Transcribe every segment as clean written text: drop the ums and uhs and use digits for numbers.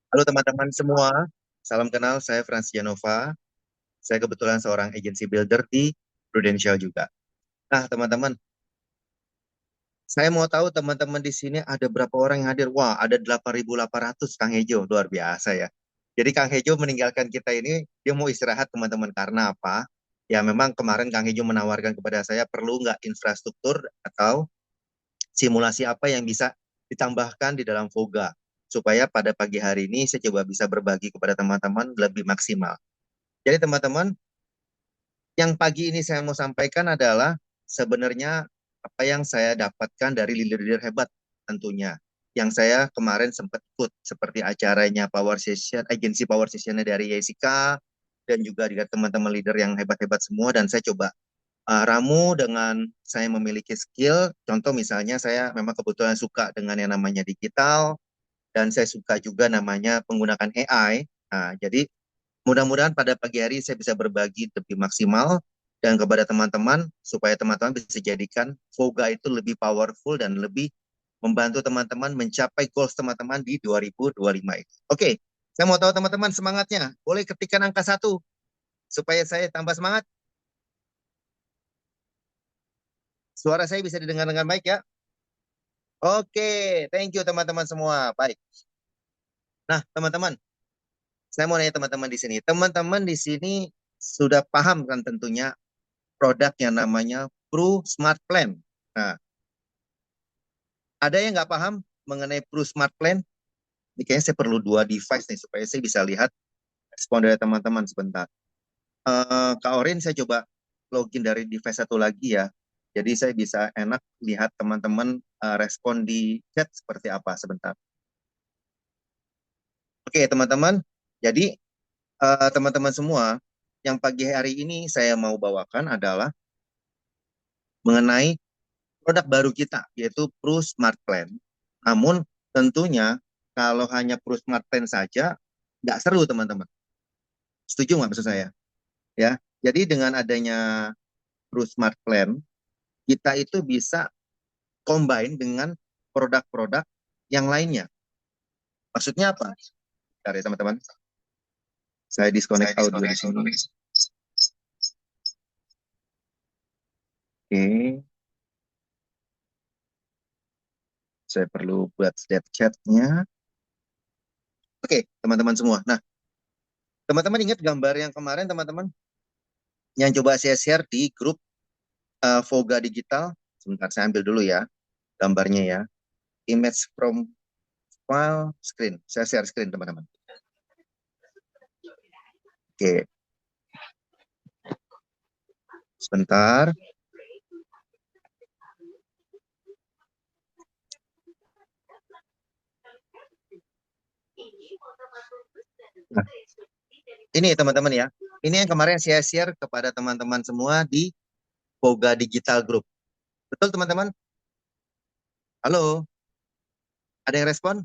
Halo teman-teman semua, salam kenal, saya Franz Janova. Saya kebetulan seorang agency builder di Prudential juga. Nah teman-teman, saya mau tahu teman-teman di sini ada berapa orang yang hadir? Wah, ada 8.800 Kang Hejo, luar biasa ya. Jadi Kang Hejo meninggalkan kita ini, dia mau istirahat teman-teman. Karena apa? Ya memang kemarin Kang Hejo menawarkan kepada saya, perlu nggak infrastruktur atau simulasi apa yang bisa ditambahkan di dalam Voga. Supaya pada pagi hari ini saya coba bisa berbagi kepada teman-teman lebih maksimal. Jadi teman-teman, yang pagi ini saya mau sampaikan adalah sebenarnya apa yang saya dapatkan dari leader-leader hebat tentunya. Yang saya kemarin sempat ikut seperti acaranya Power Session, agensi Power Sessionnya dari Jessica, dan juga dengan teman-teman leader yang hebat-hebat semua. Dan saya coba ramu dengan saya memiliki skill. Contoh misalnya saya memang kebetulan suka dengan yang namanya digital, dan saya suka juga namanya menggunakan AI. Nah, jadi mudah-mudahan pada pagi hari saya bisa berbagi lebih maksimal dan kepada teman-teman supaya teman-teman bisa jadikan Voga itu lebih powerful dan lebih membantu teman-teman mencapai goals teman-teman di 2025 ini. Oke, saya mau tahu teman-teman semangatnya. Boleh ketikkan angka 1 supaya saya tambah semangat. Suara saya bisa didengar dengan baik ya. Oke, thank you teman-teman semua. Baik. Nah, teman-teman, saya mau nanya teman-teman di sini. Teman-teman di sini sudah paham kan tentunya produk yang namanya Pro Smart Plan. Nah, ada yang nggak paham mengenai Pro Smart Plan? Ini kayaknya saya perlu dua device nih supaya saya bisa lihat respon dari teman-teman sebentar. Kak Orin, saya coba login dari device satu lagi ya. Jadi saya bisa enak lihat teman-teman respon di chat seperti apa sebentar. Oke, teman-teman. Jadi teman-teman semua, yang pagi hari ini saya mau bawakan adalah mengenai produk baru kita, yaitu Pro Smart Plan. Namun tentunya kalau hanya Pro Smart Plan saja, nggak seru teman-teman. Setuju nggak maksud saya? Ya, jadi dengan adanya Pro Smart Plan, kita itu bisa combine dengan produk-produk yang lainnya. Maksudnya apa? Bentar ya teman-teman. Saya disconnect audio di sini. Oke, saya perlu buat state chatnya. Oke, teman-teman semua. Nah, teman-teman ingat gambar yang kemarin teman-teman yang coba saya share di grup Voga Digital. Sebentar, saya ambil dulu ya gambarnya ya. Image from file screen. Saya share screen teman-teman. Oke, sebentar. Nah, ini teman-teman ya. Ini yang kemarin saya share kepada teman-teman semua di Voga Digital Group. Betul teman-teman? Halo, ada yang respon?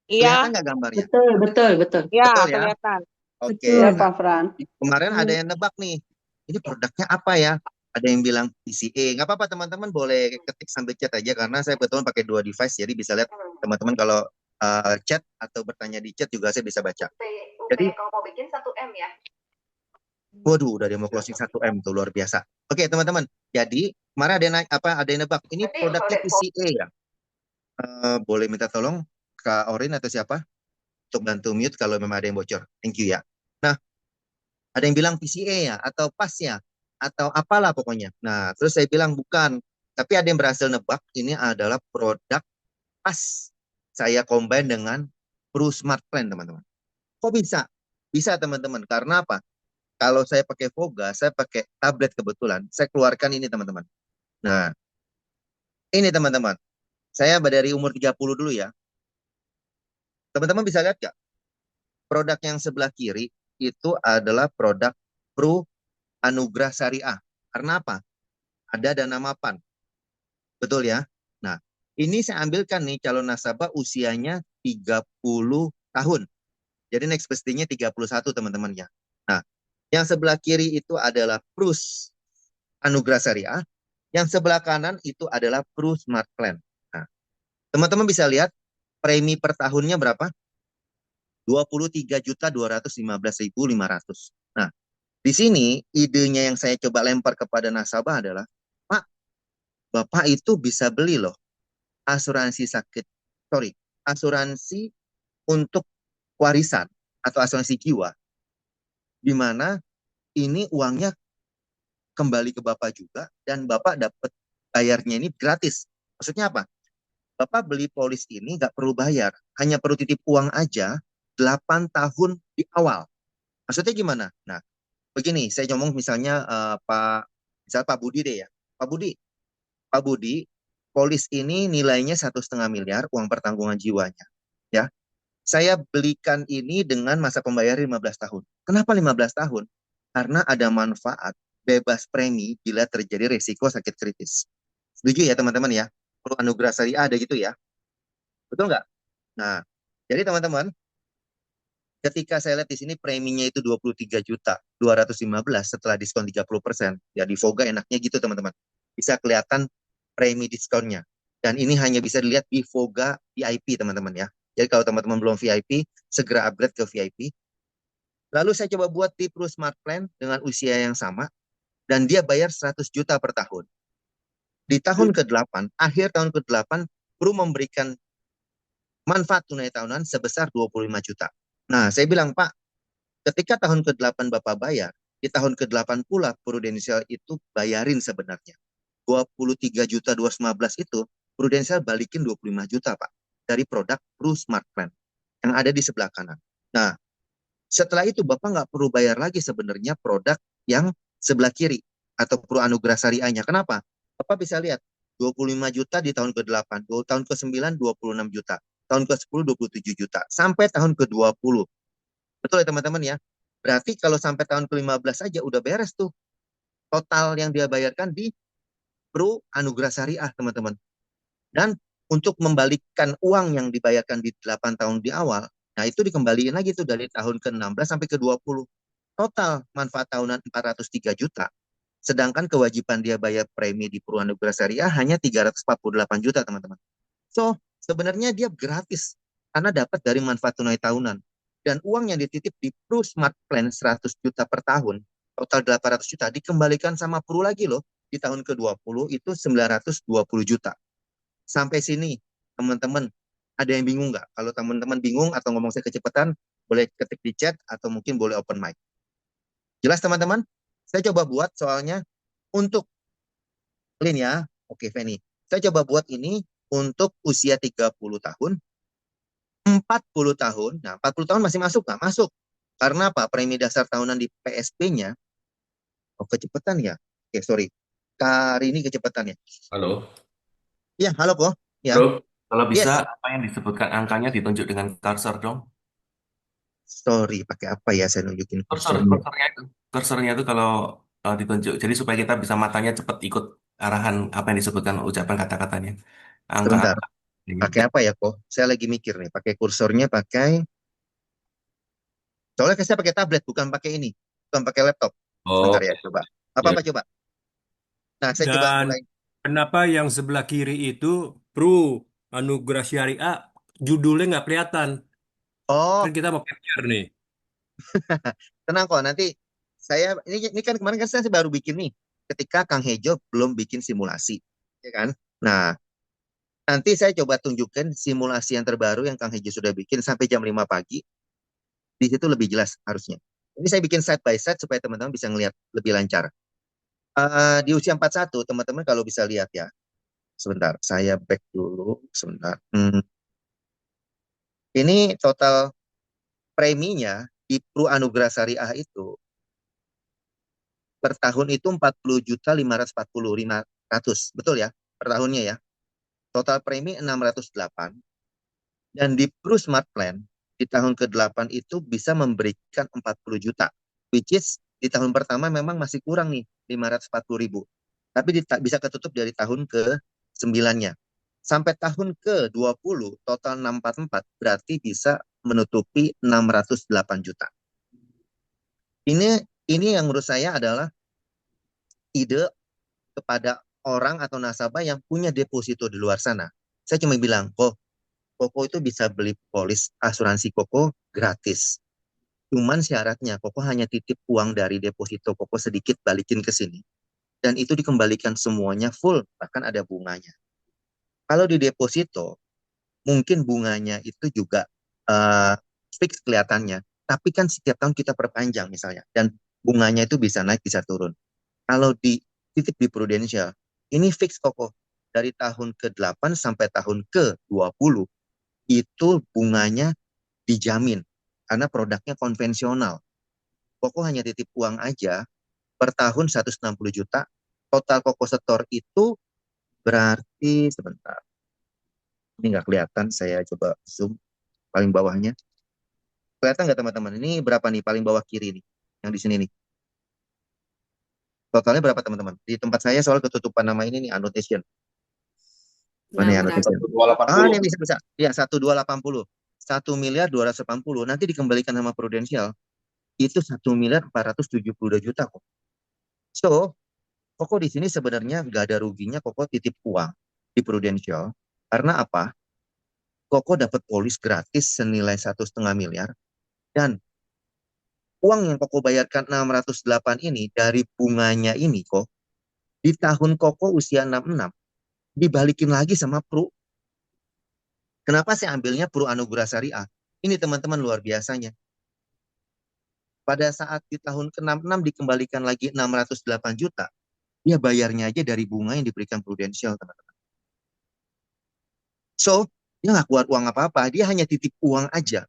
Kelihatan Iya, nggak gambarnya? Betul, betul, betul. iya Betul ya? kelihatan. Iya, Oke. Pak Nah, Fran. kemarin ada yang nebak nih. Ini produknya apa ya? Ada yang bilang PCA. Nggak apa-apa teman-teman, boleh ketik sambil chat aja karena saya betul pakai dua device jadi bisa lihat teman-teman kalau chat atau bertanya di chat juga saya bisa baca. Jadi, Kalau mau bikin 1 M ya. waduh, udah dia mau closing 1 M tuh luar biasa. Oke teman-teman, jadi kemarin ada yang ada yang nebak ini Nanti produknya kalau PCA ya. Boleh minta tolong Kak Orin atau siapa untuk bantu mute kalau memang ada yang bocor. Thank you ya. Nah, ada yang bilang PCA ya, atau PAS ya, atau apalah pokoknya. Nah, terus saya bilang bukan. Tapi ada yang berhasil nebak, ini adalah produk PAS. Saya combine dengan Pro Smart Plan, teman-teman. Kok bisa? Bisa, teman-teman. Karena apa? Kalau saya pakai Voga, saya pakai tablet kebetulan. Saya keluarkan ini, teman-teman. Nah, ini, teman-teman. Saya dari umur 30 dulu ya. Teman-teman bisa lihat nggak? Produk yang sebelah kiri itu adalah produk Pro Anugerah Syariah. Karena apa? Ada dana mapan. Betul ya? Nah, ini saya ambilkan nih calon nasabah usianya 30 tahun. Jadi next bestinya 31 teman-teman ya. Nah, yang sebelah kiri itu adalah Prus Anugerah Syariah. Yang sebelah kanan itu adalah Prus Smart Plan. Nah, teman-teman bisa lihat premi per tahunnya berapa? 23.215.500. Nah, di sini idenya yang saya coba lempar kepada nasabah adalah, Pak, Bapak itu bisa beli loh asuransi sakit, sorry, asuransi untuk warisan atau asuransi jiwa, di mana ini uangnya kembali ke Bapak juga dan Bapak dapat bayarnya ini gratis. Maksudnya apa? Bapak beli polis ini nggak perlu bayar, hanya perlu titip uang aja 8 tahun di awal. Maksudnya gimana? Nah, begini, saya ngomong misalnya misal Pak Budi deh ya. Pak Budi, polis ini nilainya 1,5 miliar uang pertanggungan jiwanya. Ya, saya belikan ini dengan masa pembayaran 15 tahun. Kenapa 15 tahun? Karena ada manfaat bebas premi bila terjadi risiko sakit kritis. Setuju ya teman-teman ya? Perlu anugerah syariah ada gitu ya. Betul nggak? Nah, jadi teman-teman, ketika saya lihat di sini preminya itu 23.215 setelah diskon 30%. Ya di Voga enaknya gitu teman-teman. Bisa kelihatan premi diskonnya. Dan ini hanya bisa dilihat di Voga VIP teman-teman ya. Jadi kalau teman-teman belum VIP, segera upgrade ke VIP. Lalu saya coba buat di Pro Smart Plan dengan usia yang sama. Dan dia bayar 100 juta per tahun. Di tahun ke-8, akhir tahun ke-8, Pro memberikan manfaat tunai tahunan sebesar 25 juta. Nah, saya bilang, Pak, ketika tahun ke-8 Bapak bayar, di tahun ke-8 pula Prudential itu bayarin sebenarnya. 23 juta 215 itu Prudential balikin 25 juta, Pak, dari produk Pro Smart Plan yang ada di sebelah kanan. Nah, setelah itu Bapak nggak perlu bayar lagi sebenarnya produk yang sebelah kiri atau Pro Anugerah Syariahnya. Kenapa? Bapak bisa lihat 25 juta di tahun ke-8, tahun ke-9 26 juta, tahun ke-10 27 juta, sampai tahun ke-20. Betul ya teman-teman ya? Berarti kalau sampai tahun ke-15 saja udah beres tuh total yang dia bayarkan di Pro Anugerah Syariah, teman-teman. Dan untuk membalikkan uang yang dibayarkan di 8 tahun di awal, nah itu dikembaliin lagi tuh dari tahun ke-16 sampai ke-20. Total manfaat tahunan 403 juta. Sedangkan kewajiban dia bayar premi di Pro Anugerah Syariah hanya 348 juta, teman-teman. So, sebenarnya dia gratis karena dapat dari manfaat tunai tahunan. Dan uang yang dititip di Pro Smart Plan 100 juta per tahun, total 800 juta, dikembalikan sama Pro lagi loh. Di tahun ke-20 itu 920 juta. Sampai sini, teman-teman, ada yang bingung nggak? Kalau teman-teman bingung atau ngomong saya kecepatan, boleh ketik di chat atau mungkin boleh open mic. Jelas teman-teman? Saya coba buat soalnya untuk clean ya. Oke, Feni. Saya coba buat ini untuk usia 30 tahun, 40 tahun. Nah, 40 tahun masih masuk nggak? Masuk. Karena apa? Premi dasar tahunan di PSP-nya, oh kecepatan ya? Oke, sorry. Kali ini kecepatannya. Halo, Ya, halo kok. Ya, bro. Kalau bisa, yes. apa yang disebutkan angkanya ditunjuk dengan cursor dong. Sorry, pakai apa ya saya nunjukin Cursor, kursornya? cursornya itu kalau ditunjuk. Jadi supaya kita bisa matanya cepat ikut arahan apa yang disebutkan ucapan kata-katanya. Sebentar. Angka-angka. Ini. Pakai apa ya kok? Saya lagi mikir nih. Pakai kursornya pakai. Soalnya saya pakai tablet, bukan pakai ini. Bukan pakai laptop. Sebentar Oh, ya, coba. ya. Apa-apa coba? Nah, saya coba Dan mulai. kenapa yang sebelah kiri itu Pro Anugerah Syariah judulnya nggak kelihatan? Kan Oh, kita mau capture nih. tenang kok. Nanti ini kan kemarin kan saya baru bikin nih. Ketika Kang Hejo belum bikin simulasi, ya kan? Nah, nanti saya coba tunjukkan simulasi yang terbaru yang Kang Hejo sudah bikin sampai jam 5 pagi. Di situ lebih jelas harusnya. Ini saya bikin side by side supaya teman-teman bisa ngelihat lebih lancar. Di usia 41, teman-teman kalau bisa lihat ya. Sebentar, saya back dulu. Sebentar. Ini total preminya di Pro Anugerah Syariah itu per tahun itu 40.545.500. Betul ya? Per tahunnya ya. Total premi 608. Dan di Pro Smart Plan di tahun ke-8 itu bisa memberikan 40 juta. Which is di tahun pertama memang masih kurang nih 540.000. Tapi bisa ketutup dari tahun ke-9-nya. Sampai tahun ke-20 total 644 berarti bisa menutupi 608 juta. Ini ini yang menurut saya adalah ide kepada orang atau nasabah yang punya deposito di luar sana. Saya cuma bilang, oh Koko itu bisa beli polis asuransi Koko gratis. Cuman syaratnya Koko hanya titip uang dari deposito Koko sedikit balikin ke sini. Dan itu dikembalikan semuanya full, bahkan ada bunganya. Kalau di deposito, mungkin bunganya itu juga eh, fix kelihatannya. Tapi kan setiap tahun kita perpanjang misalnya. Dan bunganya itu bisa naik, bisa turun. Kalau di titip di Prudential, ini fix Koko. Dari tahun ke-8 sampai tahun ke-20, itu bunganya dijamin. Karena produknya konvensional. Koko hanya titip uang aja, per tahun 160 juta. Total Koko setor itu berarti, sebentar. Ini nggak kelihatan, saya coba zoom paling bawahnya. Kelihatan nggak teman-teman? Ini berapa nih paling bawah kiri nih? Yang di sini nih. Totalnya berapa teman-teman? Di tempat saya soal ketutupan nama ini nih, annotation. Mana Yang ya berapa? annotation? Ini bisa. Ya, 1280. 1.280. Nanti dikembalikan sama Prudential. Itu 1.472 juta kok. So, Koko di sini sebenarnya nggak ada ruginya Koko titip uang di Prudential. Karena apa? Koko dapat polis gratis senilai 1,5 miliar. Dan uang yang Koko bayarkan 608 ini dari bunganya ini kok, di tahun Koko usia 66, dibalikin lagi sama Pru. Kenapa saya ambilnya Pru Anugerah Syariah? Ini teman-teman luar biasanya. Pada saat di tahun ke-66 dikembalikan lagi 608 juta, dia bayarnya aja dari bunga yang diberikan Prudential, teman-teman. So, dia nggak keluar uang apa-apa, dia hanya titip uang aja.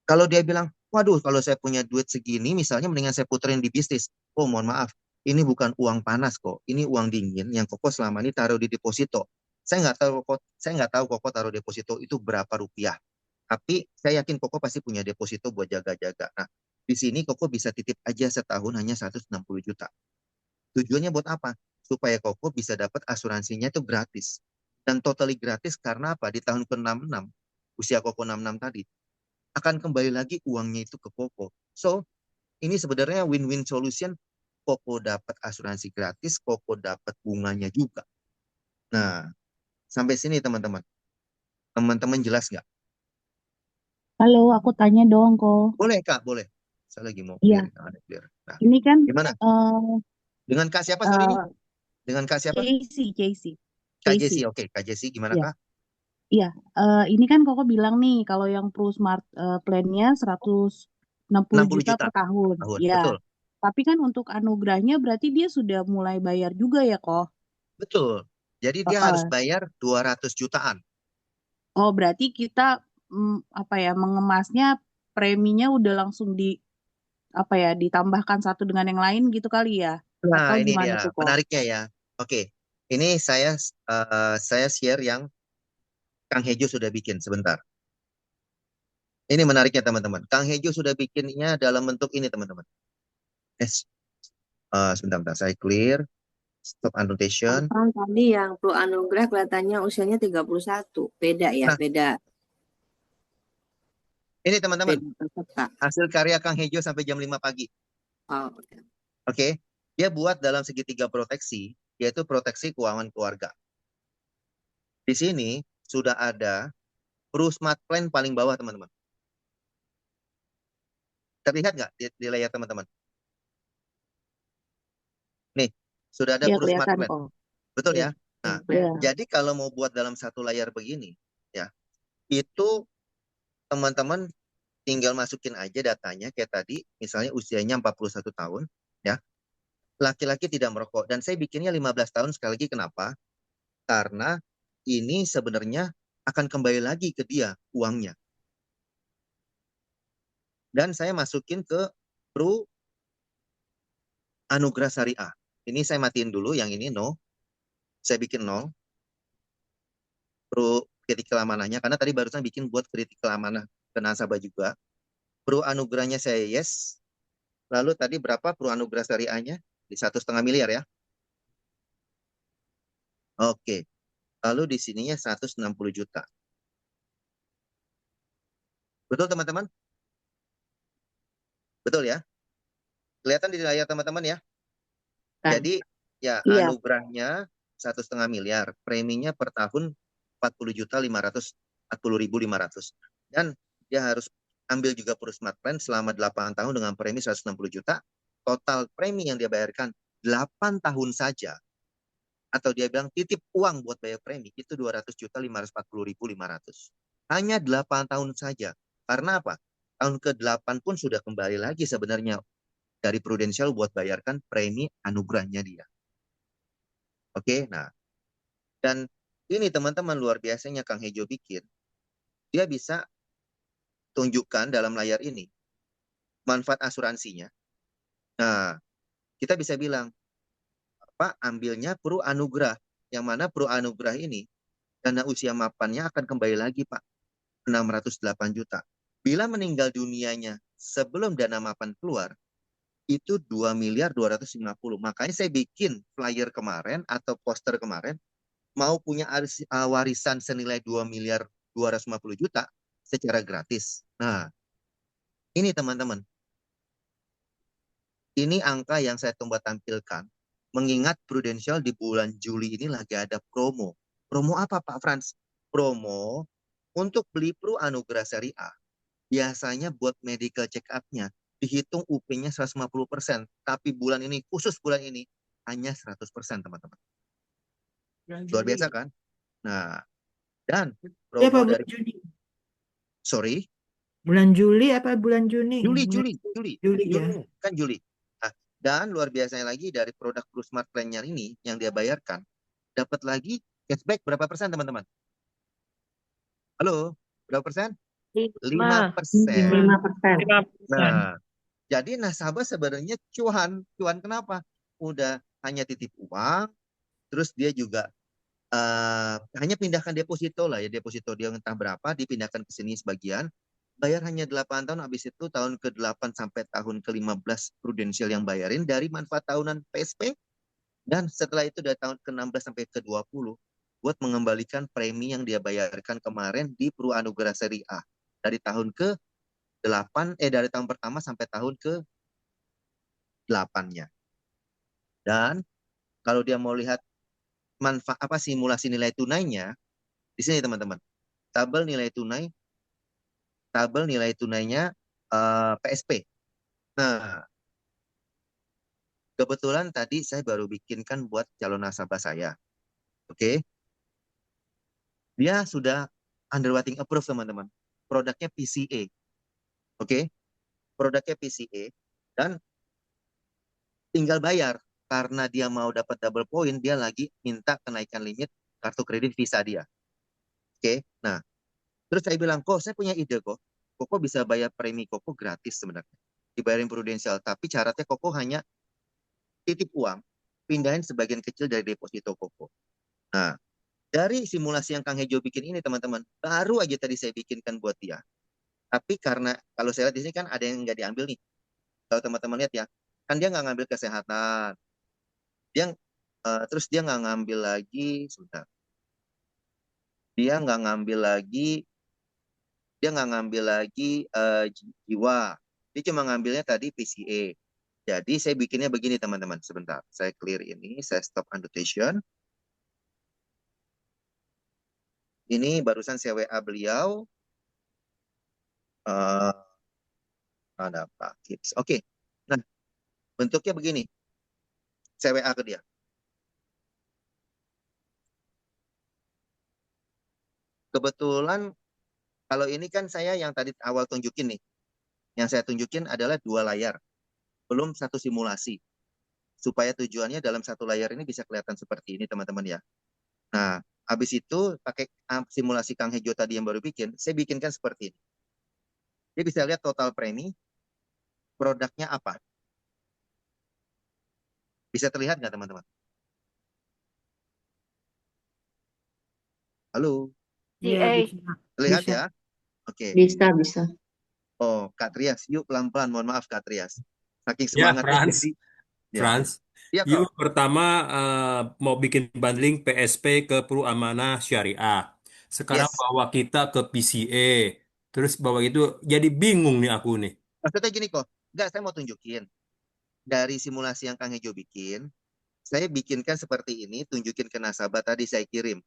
Kalau dia bilang, waduh, kalau saya punya duit segini, misalnya mendingan saya puterin di bisnis. Oh, mohon maaf, ini bukan uang panas kok, ini uang dingin yang Koko selama ini taruh di deposito. Saya nggak tahu Koko taruh deposito itu berapa rupiah. Tapi saya yakin Koko pasti punya deposito buat jaga-jaga. Nah, di sini Koko bisa titip aja setahun hanya 160 juta. Tujuannya buat apa? Supaya Koko bisa dapat asuransinya itu gratis. Dan totally gratis karena apa? Di tahun ke-66, usia Koko 66 tadi, akan kembali lagi uangnya itu ke Koko. So, ini sebenarnya win-win solution. Koko dapat asuransi gratis, Koko dapat bunganya juga. Nah, sampai sini teman-teman. Teman-teman jelas nggak? Halo, aku tanya dong kok. Boleh Kak, boleh. Saya lagi mau Iya, clear. Clear. Nah, ini kan gimana? eh Dengan Kak siapa sorry ini? eh, Dengan Kak siapa? Casey, Kak Casey. Jesi, oke. Kak Jesi gimana Iya, Kak? iya. Ini kan Koko bilang nih kalau yang Pro Smart plan-nya 160 60 juta juta per tahun. tahun, Ya. betul. Tapi kan untuk anugerahnya berarti dia sudah mulai bayar juga ya kok. Betul. Jadi dia harus bayar 200 jutaan. Oh, berarti kita apa ya mengemasnya preminya udah langsung ditambahkan satu dengan yang lain gitu kali ya? Nah, Atau ini gimana dia tuh kok? menariknya ya. Oke. Ini saya share yang Kang Hejo sudah bikin sebentar. Ini menariknya teman-teman. Kang Hejo sudah bikinnya dalam bentuk ini teman-teman. Sebentar, saya clear. Stop annotation. Abang tadi yang Pro Anugerah kelihatannya usianya 31. Beda ya, Nah, beda ini teman-teman. peserta. Hasil karya Kang Hejo sampai jam 5 pagi. Oh, Oke. Dia buat dalam segitiga proteksi, yaitu proteksi keuangan keluarga. Di sini sudah ada Pro Smart Plan paling bawah teman-teman. Terlihat nggak di layar teman-teman? Nih, sudah ada Iya Pro Smart kelihatan Plan. kok. Betul Iya. ya? Nah, Iya. jadi kalau mau buat dalam satu layar begini, ya, itu teman-teman tinggal masukin aja datanya kayak tadi, misalnya usianya 41 tahun, ya. Laki-laki tidak merokok. Dan saya bikinnya 15 tahun sekali lagi kenapa? Karena ini sebenarnya akan kembali lagi ke dia uangnya. Dan saya masukin ke Pro Anugerah Syariah. Ini saya matiin dulu, yang ini no. Saya bikin no. Pro kritikal amanahnya, karena tadi barusan bikin buat kritikal amanah ke nasabah juga. Pro anugerahnya saya yes. Lalu tadi berapa pro anugerah syariahnya? Di 1,5 miliar ya. Oke. Lalu di sininya 160 juta. Betul teman-teman? Betul ya? Kelihatan di layar teman-teman ya? Jadi ya Iya. anugerahnya 1,5 miliar. Preminya per tahun 40.500 40.500. Dan dia harus ambil juga Pro Smart Plan selama 8 tahun dengan premi 160 juta. Total premi yang dia bayarkan 8 tahun saja, atau dia bilang titip uang buat bayar premi, itu 200.540.500. Hanya 8 tahun saja. Karena apa? Tahun ke-8 pun sudah kembali lagi sebenarnya dari Prudential buat bayarkan premi anugerahnya dia. Oke, nah. Dan ini teman-teman luar biasanya Kang Hejo bikin. Dia bisa tunjukkan dalam layar ini manfaat asuransinya. Nah, kita bisa bilang, Pak, ambilnya Pro Anugerah. Yang mana Pro Anugerah ini, dana usia mapannya akan kembali lagi, Pak. 608 juta. Bila meninggal dunianya sebelum dana mapan keluar, itu 2.250.000.000. Makanya saya bikin flyer kemarin atau poster kemarin, mau punya warisan senilai 2.250.000.000 secara gratis. Nah, ini teman-teman. Ini angka yang saya coba tampilkan. Mengingat Prudential di bulan Juli ini lagi ada promo. Promo apa Pak Frans? Promo untuk beli Pro Anugerah Seri A. Biasanya buat medical check up-nya dihitung UP-nya 150%. Tapi bulan ini, khusus bulan ini, hanya 100% teman-teman. Luar biasa kan? Nah, dan Iya, promo Pak, dari, bulan Juni. sorry, Bulan Juli apa bulan Juni? Juli Juli ya. kan Juli. Nah, dan luar biasanya lagi dari produk Pro Smart Plan-nya ini yang dia bayarkan, dapat lagi cashback berapa persen teman-teman? Halo, berapa persen? 5%. 5%. Nah, jadi nasabah sebenarnya cuan kenapa? Udah hanya titip uang, terus dia juga hanya pindahkan deposito lah ya, deposito dia entah berapa, dipindahkan ke sini sebagian, bayar hanya 8 tahun, habis itu tahun ke-8 sampai tahun ke-15 Prudential yang bayarin dari manfaat tahunan PSP, dan setelah itu dari tahun ke-16 sampai ke-20 buat mengembalikan premi yang dia bayarkan kemarin di Pro Anugerah Seri A dari tahun ke-8 dari tahun pertama sampai tahun ke-8-nya. Dan kalau dia mau lihat manfaat apa simulasi nilai tunainya, di sini teman-teman. Tabel nilai tunainya PSP. Nah, kebetulan tadi saya baru bikinkan buat calon nasabah saya. Oke. Dia sudah underwriting approve teman-teman. Produknya PCA. Oke. Produknya PCA dan tinggal bayar. Karena dia mau dapat double point, dia lagi minta kenaikan limit kartu kredit Visa dia. Oke. Nah, terus saya bilang, kok saya punya ide kok. Koko bisa bayar premi Koko gratis sebenarnya. Dibayarin Prudential. Tapi syaratnya Koko hanya titip uang, pindahin sebagian kecil dari deposito Koko. Nah, dari simulasi yang Kang Hejo bikin ini teman-teman, baru aja tadi saya bikinkan buat dia. Tapi karena kalau saya lihat di sini kan ada yang nggak diambil nih. Kalau teman-teman lihat ya, kan dia nggak ngambil kesehatan. Terus dia nggak ngambil lagi, sebentar. Dia nggak ngambil lagi jiwa. Dia cuma ngambilnya tadi PCA. Jadi saya bikinnya begini teman-teman. Sebentar, saya clear ini, saya stop annotation. Ini barusan saya WA beliau. Ada Pak Kips. Oke. Nah, bentuknya begini. Saya WA ke dia. Kebetulan kalau ini kan saya yang tadi awal tunjukin nih. Yang saya tunjukin adalah 2 layar. Belum satu simulasi. Supaya tujuannya dalam satu layar ini bisa kelihatan seperti ini teman-teman ya. Nah, habis itu pakai simulasi Kang Hejo tadi yang baru bikin, saya bikinkan seperti ini. Dia bisa lihat total premi, produknya apa. Bisa terlihat nggak teman-teman? Halo? Iya, CA. bisa. Terlihat Bisa. ya? Oke. Bisa. Oh, Kak Trias, yuk pelan-pelan. Mohon maaf Kak Trias. Saking Ya, semangatnya Frans. jadi. Ya. Frans, Iya yuk kok. pertama mau bikin bundling PSP ke Pro Amanah Syariah. Sekarang Yes. bawa kita ke PCA. Terus bawa itu jadi bingung nih aku nih. Maksudnya gini kok. Enggak, saya mau tunjukin. Dari simulasi yang Kang Hejo bikin, saya bikinkan seperti ini, tunjukin ke nasabah tadi saya kirim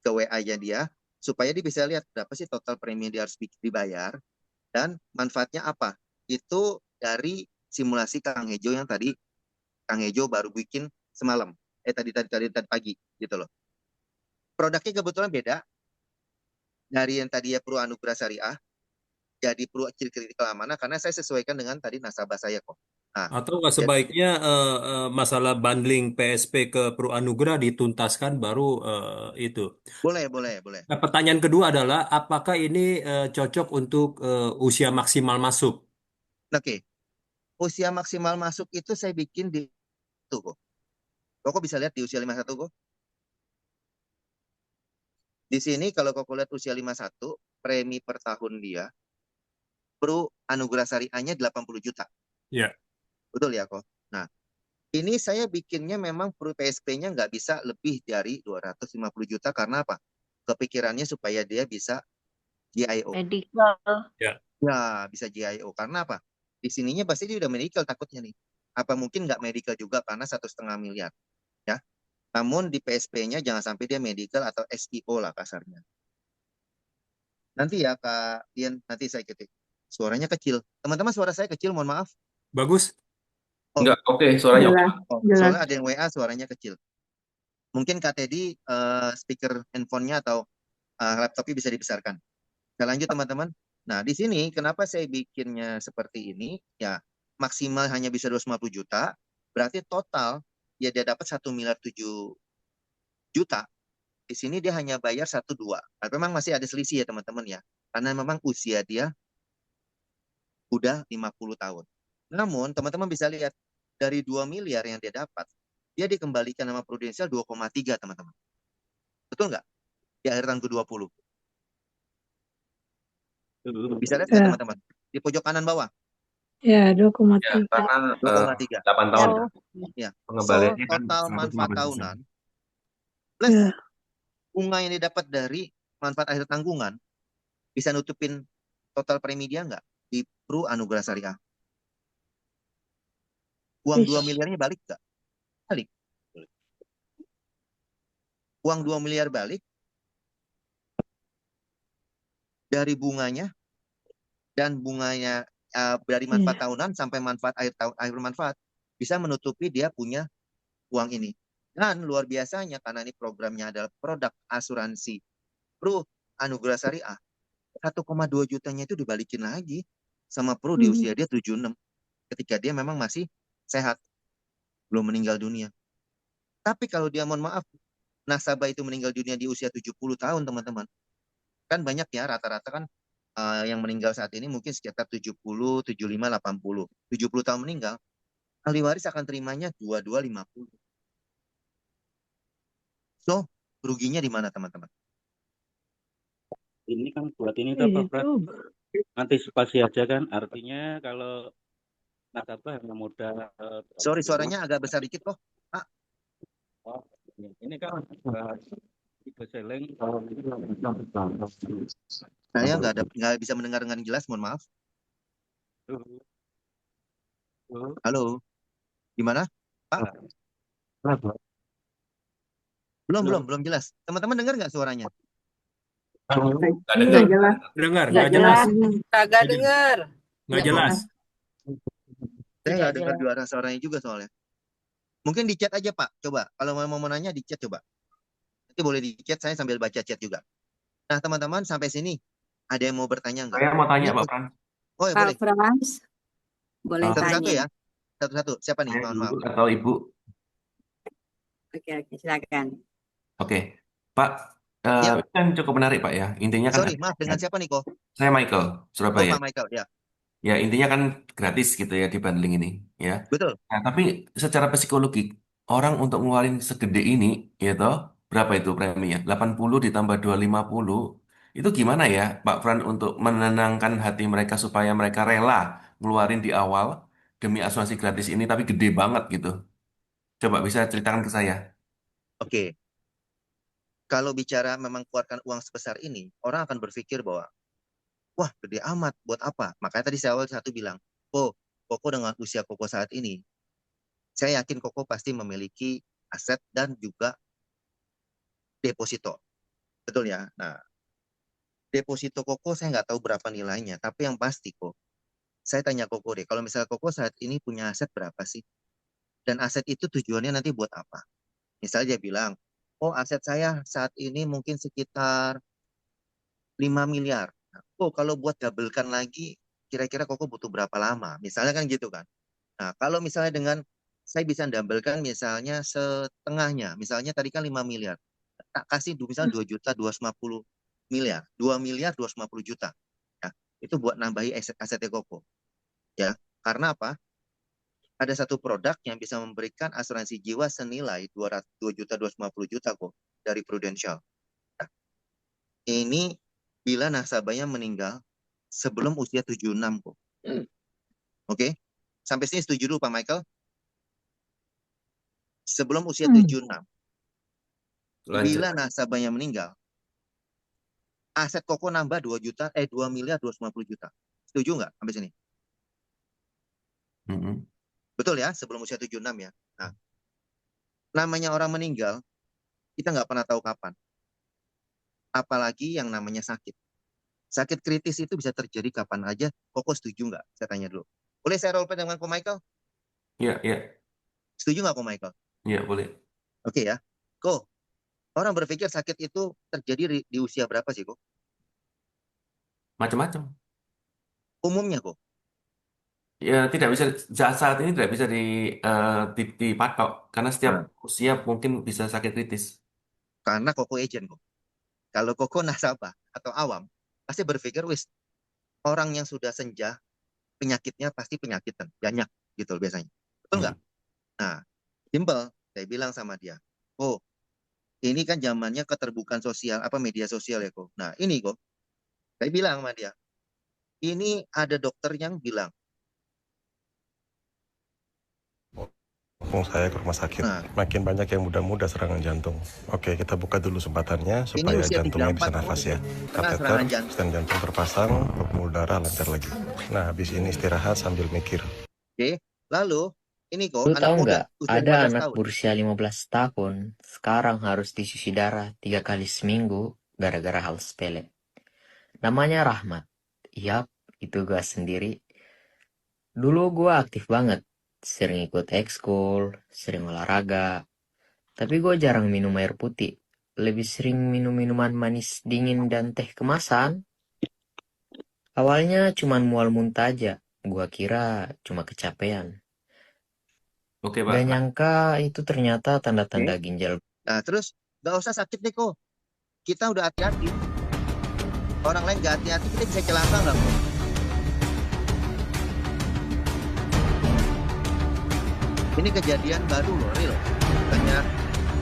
ke WA-nya dia, supaya dia bisa lihat berapa sih total premi yang dia harus dibayar dan manfaatnya apa. Itu dari simulasi Kang Hejo yang tadi Kang Hejo baru bikin semalam. Tadi pagi gitu loh. Produknya kebetulan beda dari yang tadi ya Pro Anugerah Syariah jadi Pro Critical Amanah karena saya sesuaikan dengan tadi nasabah saya kok. Nah, Atau nggak jadi sebaiknya masalah bundling PSP ke Pro Anugerah dituntaskan baru itu. boleh. Nah, pertanyaan kedua adalah apakah ini cocok untuk usia maksimal masuk? Oke, usia maksimal masuk itu saya bikin di tuh kok. Kok bisa lihat di usia 51 kok. Di sini kalau kok lihat usia 51, premi per tahun dia Pro Anugerah Syariahnya 80 juta. Ya. Betul ya kok. Nah, ini saya bikinnya memang Pro PSP-nya nggak bisa lebih dari 250 juta karena apa? Kepikirannya supaya dia bisa GIO. Medical. Ya. Ya, bisa GIO. Karena apa? Di sininya pasti dia udah medical takutnya nih. Apa mungkin nggak medical juga karena 1,5 miliar. Ya. Namun di PSP-nya jangan sampai dia medical atau SEO lah kasarnya. Nanti ya Kak Dian, nanti saya ketik. Suaranya kecil. Teman-teman suara saya kecil, mohon maaf. Bagus? Oh, Enggak, oke, suaranya oke. Jelas, jelas. soalnya ada yang WA suaranya kecil. Mungkin Kak Teddy speaker handphonenya atau laptopnya bisa dibesarkan. Kita lanjut teman-teman. Nah, di sini kenapa saya bikinnya seperti ini? Ya, maksimal hanya bisa 250 juta. Berarti total ya dia dapat 1,7 miliar. Di sini dia hanya bayar 1,2. Nah, memang masih ada selisih ya teman-teman ya. Karena memang usia dia udah 50 tahun. Namun teman-teman bisa lihat dari 2 miliar yang dia dapat, dia dikembalikan sama Prudential 2,3 teman-teman. Betul nggak? Di akhir tahun ke-20. Bisa lihat nggak Ya, teman-teman? Di pojok kanan bawah. ya, Ya, 2,3. karena 2,3. 8 tahun So, ya. ya. So, Pengembaliannya kan total manfaat 115%. tahunan plus Ya, bunga yang didapat dari manfaat akhir tanggungan bisa nutupin total premi dia nggak di Pro Anugerah Syariah? Uang 2 ish. miliarnya balik nggak? Balik. Uang 2 miliar balik dari bunganya dan bunganya dari manfaat Iya. tahunan sampai manfaat akhir manfaat bisa menutupi dia punya uang ini. Dan luar biasanya karena ini programnya adalah produk asuransi Pro Anugerah Syariah, 1,2 jutanya itu dibalikin lagi sama Pro di usia dia 76 ketika dia memang masih sehat, belum meninggal dunia. Tapi kalau dia mohon maaf nasabah itu meninggal dunia di usia 70 tahun teman-teman. Kan banyak ya rata-rata kan yang meninggal saat ini mungkin sekitar 70, 75, 80. 70 tahun meninggal, ahli waris akan terimanya 2250. So, ruginya di mana teman-teman? Ini kan buat ini tuh apa, Iya Fred? juga. Antisipasi aja kan. Artinya kalau nasabah yang muda Sorry, rumah, suaranya agak besar dikit kok. Ah, oh, ini kan tipe selling saya nggak bisa mendengar dengan jelas, mohon maaf. Halo, gimana? Pak, belum jelas. Teman-teman dengar nggak suaranya? Nggak Nggak dengar. jelas. Dengar, Nggak nggak jelas. Kagak denger. Nggak jelas. Saya nggak dengar juara suaranya juga soalnya. Mungkin di chat aja Pak, coba. Kalau mau nanya di chat coba. Nanti boleh di chat, saya sambil baca chat juga. Nah teman-teman sampai sini, ada yang mau bertanya nggak? Saya mau tanya, Ini Pak Fran. Oh ya Pak boleh. Frans, boleh Satu-satu tanya. ya. Satu-satu. Siapa nih? Saya Mohon maaf. dulu atau Ibu? Oke, silakan. Oke, Pak. Ya. Ini kan cukup menarik, Pak ya. Intinya kan Sorry, maaf. Dengan siapa nih kok? saya Michael, Oh Surabaya. Pak Michael, ya. Ya, intinya kan gratis gitu ya di bundling ini, ya. Betul. Nah, tapi secara psikologi, orang untuk ngeluarin segede ini, ya toh, berapa itu preminya? 80 ditambah 250, itu gimana ya, Pak Fran, untuk menenangkan hati mereka supaya mereka rela ngeluarin di awal demi asuransi gratis ini, tapi gede banget gitu. Coba bisa ceritakan ke saya. Oke. Kalau bicara memang keluarkan uang sebesar ini, orang akan berpikir bahwa, wah gede amat, buat apa? Makanya tadi saya awal satu bilang, oh, Koko dengan usia Koko saat ini, saya yakin Koko pasti memiliki aset dan juga deposito. Betul ya? Nah, Deposito Koko saya nggak tahu berapa nilainya, tapi yang pasti kok, saya tanya Koko deh, kalau misalnya Koko saat ini punya aset berapa sih? Dan aset itu tujuannya nanti buat apa? Misalnya dia bilang, oh aset saya saat ini mungkin sekitar 5 miliar. Nah, oh kalau buat doublekan lagi, kira-kira Koko butuh berapa lama? Misalnya kan gitu kan. Nah kalau misalnya dengan saya bisa doublekan misalnya setengahnya, misalnya tadi kan 5 miliar. Tak kasih misalnya 2 juta 250 miliar, 2 miliar 250 juta. Ya, itu buat nambahi asetnya Koko. Ya, karena apa? Ada satu produk yang bisa memberikan asuransi jiwa senilai 2 juta 250 juta kok dari Prudential. Nah, ini bila nasabahnya meninggal sebelum usia 76 kok. Oke? Sampai sini setuju dulu Pak Michael? Sebelum usia 76. Lanjut. Bila nasabahnya meninggal, aset Koko nambah 2 miliar 250 juta. Setuju nggak sampai sini? Mm-mm. Betul ya, sebelum usia 76 ya. Nah, namanya orang meninggal, kita nggak pernah tahu kapan. Apalagi yang namanya sakit. Sakit kritis itu bisa terjadi kapan aja. Koko setuju nggak? Saya tanya dulu. Boleh saya role play dengan Ko Michael? Iya, iya, Setuju nggak Ko Michael? iya boleh. Oke ya. Ko, orang berpikir sakit itu terjadi di usia berapa sih, Ko? Macam-macam. Umumnya, Ko. Ya, tidak bisa saat ini tidak bisa dipatok karena setiap Nah, usia mungkin bisa sakit kritis. karena Koko agent, Ko. Kalau Koko nasabah atau awam, pasti berpikir, wis, orang yang sudah senja, penyakitnya pasti penyakitan. Banyak gitu loh biasanya. Betul nggak? Mm. Nah, simpel. Saya bilang sama dia, oh, ini kan zamannya keterbukaan sosial, apa media sosial ya, Ko. Nah, ini, Ko. Saya bilang sama dia, ini ada dokter yang bilang, Saya ke rumah sakit. nah, Makin banyak yang muda-muda serangan jantung. Oke, kita buka dulu sempatannya ini supaya usia jantungnya 34 bisa Ko, nafas ya. kena Kateter, serangan jantung. stent jantung terpasang, pembuluh darah lancar lagi. Nah, habis ini istirahat sambil mikir. Oke, lalu ini kok Lu anak tahu muda nggak, usia ada 15 anak tahun. berusia 15 tahun sekarang harus dicuci darah 3 kali seminggu gara-gara hal sepele. Namanya Rahmat. Yap, itu gue sendiri. Dulu gue aktif banget. Sering ikut ekskul, sering olahraga. Tapi gue jarang minum air putih. Lebih sering minum minuman manis dingin dan teh kemasan. Awalnya cuman mual muntah aja. Gua kira cuma kecapean. Oke, Pak. Gak nyangka itu ternyata tanda-tanda Oke. ginjal. Nah, terus nggak usah sakit nih kok. Kita udah hati-hati. Orang lain nggak hati-hati, kita bisa celaka nggak kok? Ini kejadian baru loh, real. Bukannya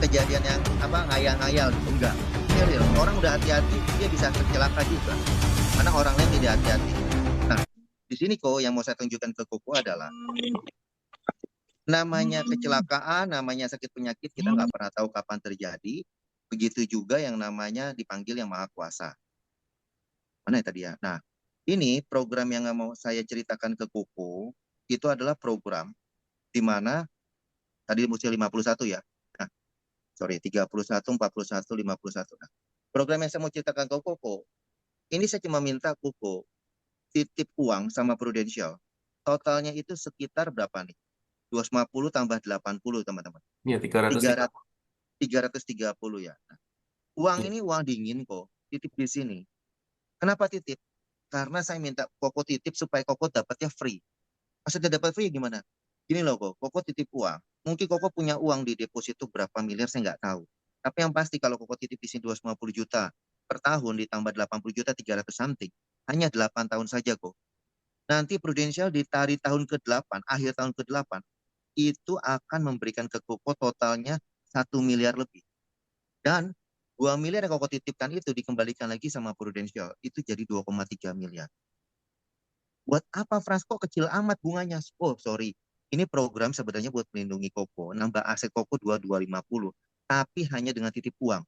kejadian yang apa ngayal-ngayal gitu, enggak. Ini real. Orang udah hati-hati, dia bisa tercelaka juga. Karena orang lain tidak hati-hati. Nah, di sini kok yang mau saya tunjukkan ke Koko adalah namanya kecelakaan, namanya sakit penyakit, kita nggak pernah tahu kapan terjadi. Begitu juga yang namanya dipanggil yang Maha Kuasa. Mana ya tadi ya? Nah, ini program yang mau saya ceritakan ke Koko, itu adalah program di mana tadi usia 51 ya. Nah, sorry, 31, 41, 51. Nah, program yang saya mau ceritakan ke Koko, ini saya cuma minta Koko titip uang sama Prudential. Totalnya itu sekitar berapa nih? 250 tambah 80 teman-teman. Iya, 300. 330 ya. Nah, uang Iya. ini uang dingin kok. Titip di sini. Kenapa titip? Karena saya minta Koko titip supaya Koko dapatnya free. Maksudnya dapat free gimana? Gini loh kok, Koko titip uang. Mungkin Koko punya uang di deposito berapa miliar saya nggak tahu. Tapi yang pasti kalau Koko titip di sini 250 juta per tahun ditambah 80 juta 300 something. Hanya 8 tahun saja kok. Nanti Prudential di tahun ke-8, akhir tahun ke-8, itu akan memberikan ke Koko totalnya 1 miliar lebih. Dan 2 miliar yang Koko titipkan itu dikembalikan lagi sama Prudential. Itu jadi 2,3 miliar. Buat apa Frans kok kecil amat bunganya? Oh sorry, ini program sebenarnya buat melindungi Koko. Nambah aset Koko 2250. Tapi hanya dengan titip uang.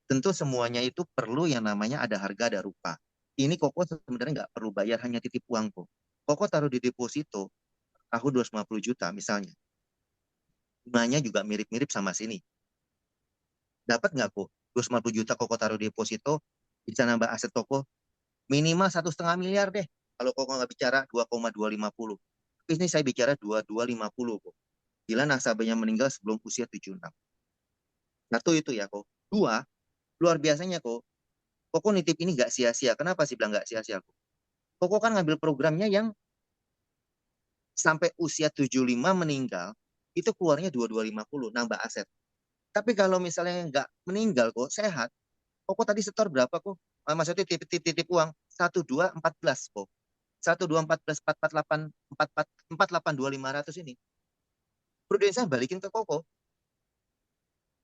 Tentu semuanya itu perlu yang namanya ada harga, ada rupa. Ini Koko sebenarnya nggak perlu bayar, hanya titip uang kok. Koko taruh di deposito tahun 250 juta misalnya. Bunganya juga mirip-mirip sama sini. Dapat nggak kok? 250 juta Koko taruh di deposito, bisa nambah aset Koko minimal 1,5 miliar deh. Kalau Koko nggak bicara 2,250. Tapi ini saya bicara 2,250 kok. Bila nasabahnya meninggal sebelum usia 76. Satu itu ya kok. Dua, luar biasanya kok. Koko nitip ini nggak sia-sia. Kenapa sih bilang nggak sia-sia kok? Koko kan ngambil programnya yang sampai usia 75 meninggal, itu keluarnya 2,250 nambah aset. Tapi kalau misalnya nggak meninggal kok, sehat, Koko tadi setor berapa kok? Maksudnya titip uang 1214 kok. 1214 448 482 500 ini. Prudensial balikin ke Koko.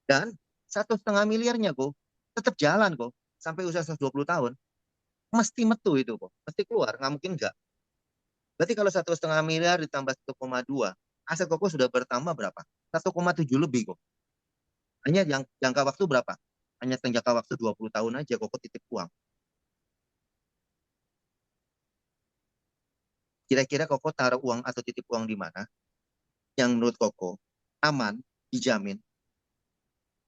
Dan 1,5 miliarnya kok tetap jalan kok sampai usia 120 tahun. Mesti metu itu kok. Mesti keluar, nggak mungkin nggak. Berarti kalau 1,5 miliar ditambah 1,2, aset Koko sudah bertambah berapa? 1,7 lebih kok. Hanya yang jangka waktu berapa? Hanya jangka waktu 20 tahun aja Koko titip uang. Kira-kira Koko taruh uang atau titip uang di mana? Yang menurut Koko aman, dijamin,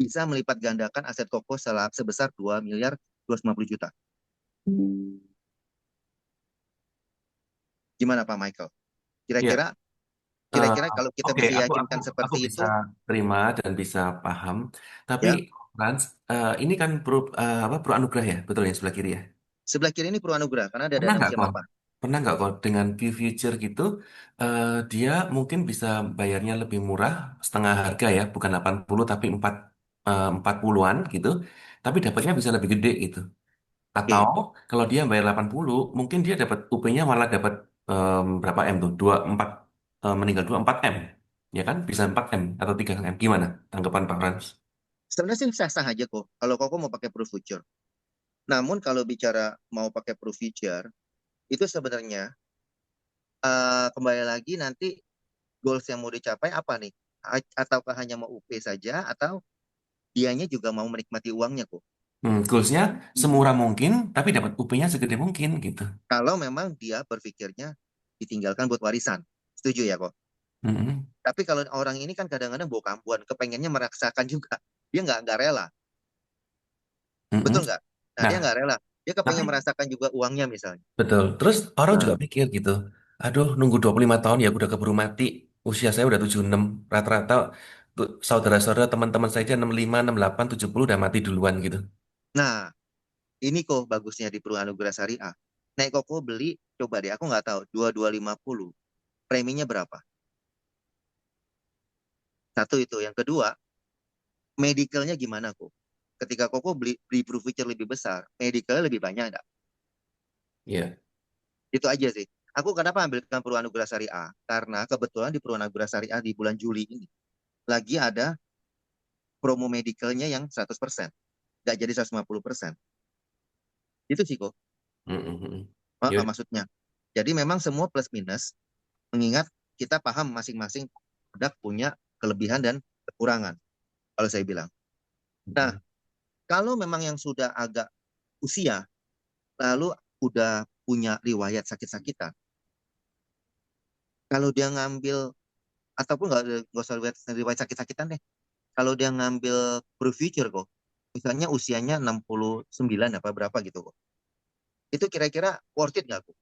bisa melipat gandakan aset Koko sebesar 2,250 miliar. Gimana Pak Michael? Ya, Kira-kira eh, kira-kira kalau kita oke, bisa aku yakinkan aku seperti bisa itu, terima dan bisa paham. Tapi ya. Frans, ini kan Pro Anugrah ya, betul ya sebelah kiri ya. Sebelah kiri ini Purwanugrah karena ada Pernah dana nggak usia kok? mapan. Pernah nggak kok dengan View Future gitu, dia mungkin bisa bayarnya lebih murah, setengah harga ya, bukan 80 tapi 40-an gitu, tapi dapatnya bisa lebih gede gitu. Atau Oke. kalau dia bayar 80, mungkin dia dapat UP-nya malah dapat berapa M tuh? 24 meninggal 24 M. Ya kan? Bisa 4 M atau 3 M. Gimana tanggapan Pak Frans? Sebenarnya sih sah-sah aja kok kalau Koko mau pakai Pro Future. Namun kalau bicara mau pakai Pro Future, itu sebenarnya kembali lagi nanti goals yang mau dicapai apa nih? Ataukah hanya mau UP saja atau dianya juga mau menikmati uangnya kok? Goals-nya semurah mungkin, tapi dapat UP-nya segede mungkin gitu. Kalau memang dia berpikirnya ditinggalkan buat warisan. Setuju ya kok? Mm-mm. Tapi kalau orang ini kan kadang-kadang bawa kampuan, kepengennya merasakan juga. Dia nggak rela. Mm-mm. Betul nggak? Nah, dia Nah, nggak rela. Dia tapi kepengen merasakan juga uangnya misalnya. betul. Terus orang juga Nah, mikir gitu, aduh nunggu 25 tahun ya udah keburu mati. Usia saya udah 76. Rata-rata saudara-saudara teman-teman saya aja 65, 68, 70 udah mati duluan gitu. nah, ini kok bagusnya di Perumahan Anugerah Syariah. Nek Koko beli, coba deh, aku nggak tahu, 2250, preminya berapa? Satu itu. Yang kedua, medicalnya gimana kok? Ketika Koko beli Blue Future lebih besar, medicalnya lebih banyak enggak? Iya. Itu aja sih. Aku kenapa ambilkan Perumahan Anugerah Syariah? Karena kebetulan di Perumahan Anugerah Syariah di bulan Juli ini, lagi ada promo medicalnya yang 100%. Nggak jadi 150%. Itu sih kok. Mm-mm. Ya udah. Maksudnya. Jadi memang semua plus minus, mengingat kita paham masing-masing produk punya kelebihan dan kekurangan, kalau saya bilang. Nah, Mm-mm. kalau memang yang sudah agak usia, lalu udah punya riwayat sakit-sakitan, kalau dia ngambil, ataupun nggak usah riwayat sakit-sakitan deh, kalau dia ngambil Pro Future kok, misalnya usianya 69 apa berapa gitu kok, itu kira-kira worth it nggak kok?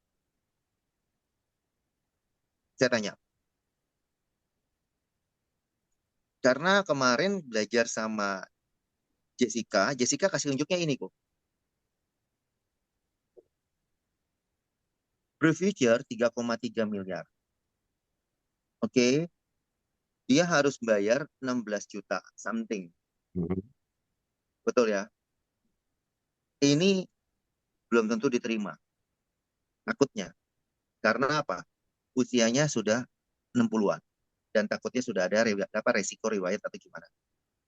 Saya tanya. Karena kemarin belajar sama Jessica, Jessica kasih unjuknya ini kok. Pro Future 3,3 miliar. Oke, dia harus bayar 16 juta something. Mm-mm. Betul ya? Ini belum tentu diterima. Takutnya. Karena apa? Usianya sudah 60-an. Dan takutnya sudah ada resiko riwayat atau gimana.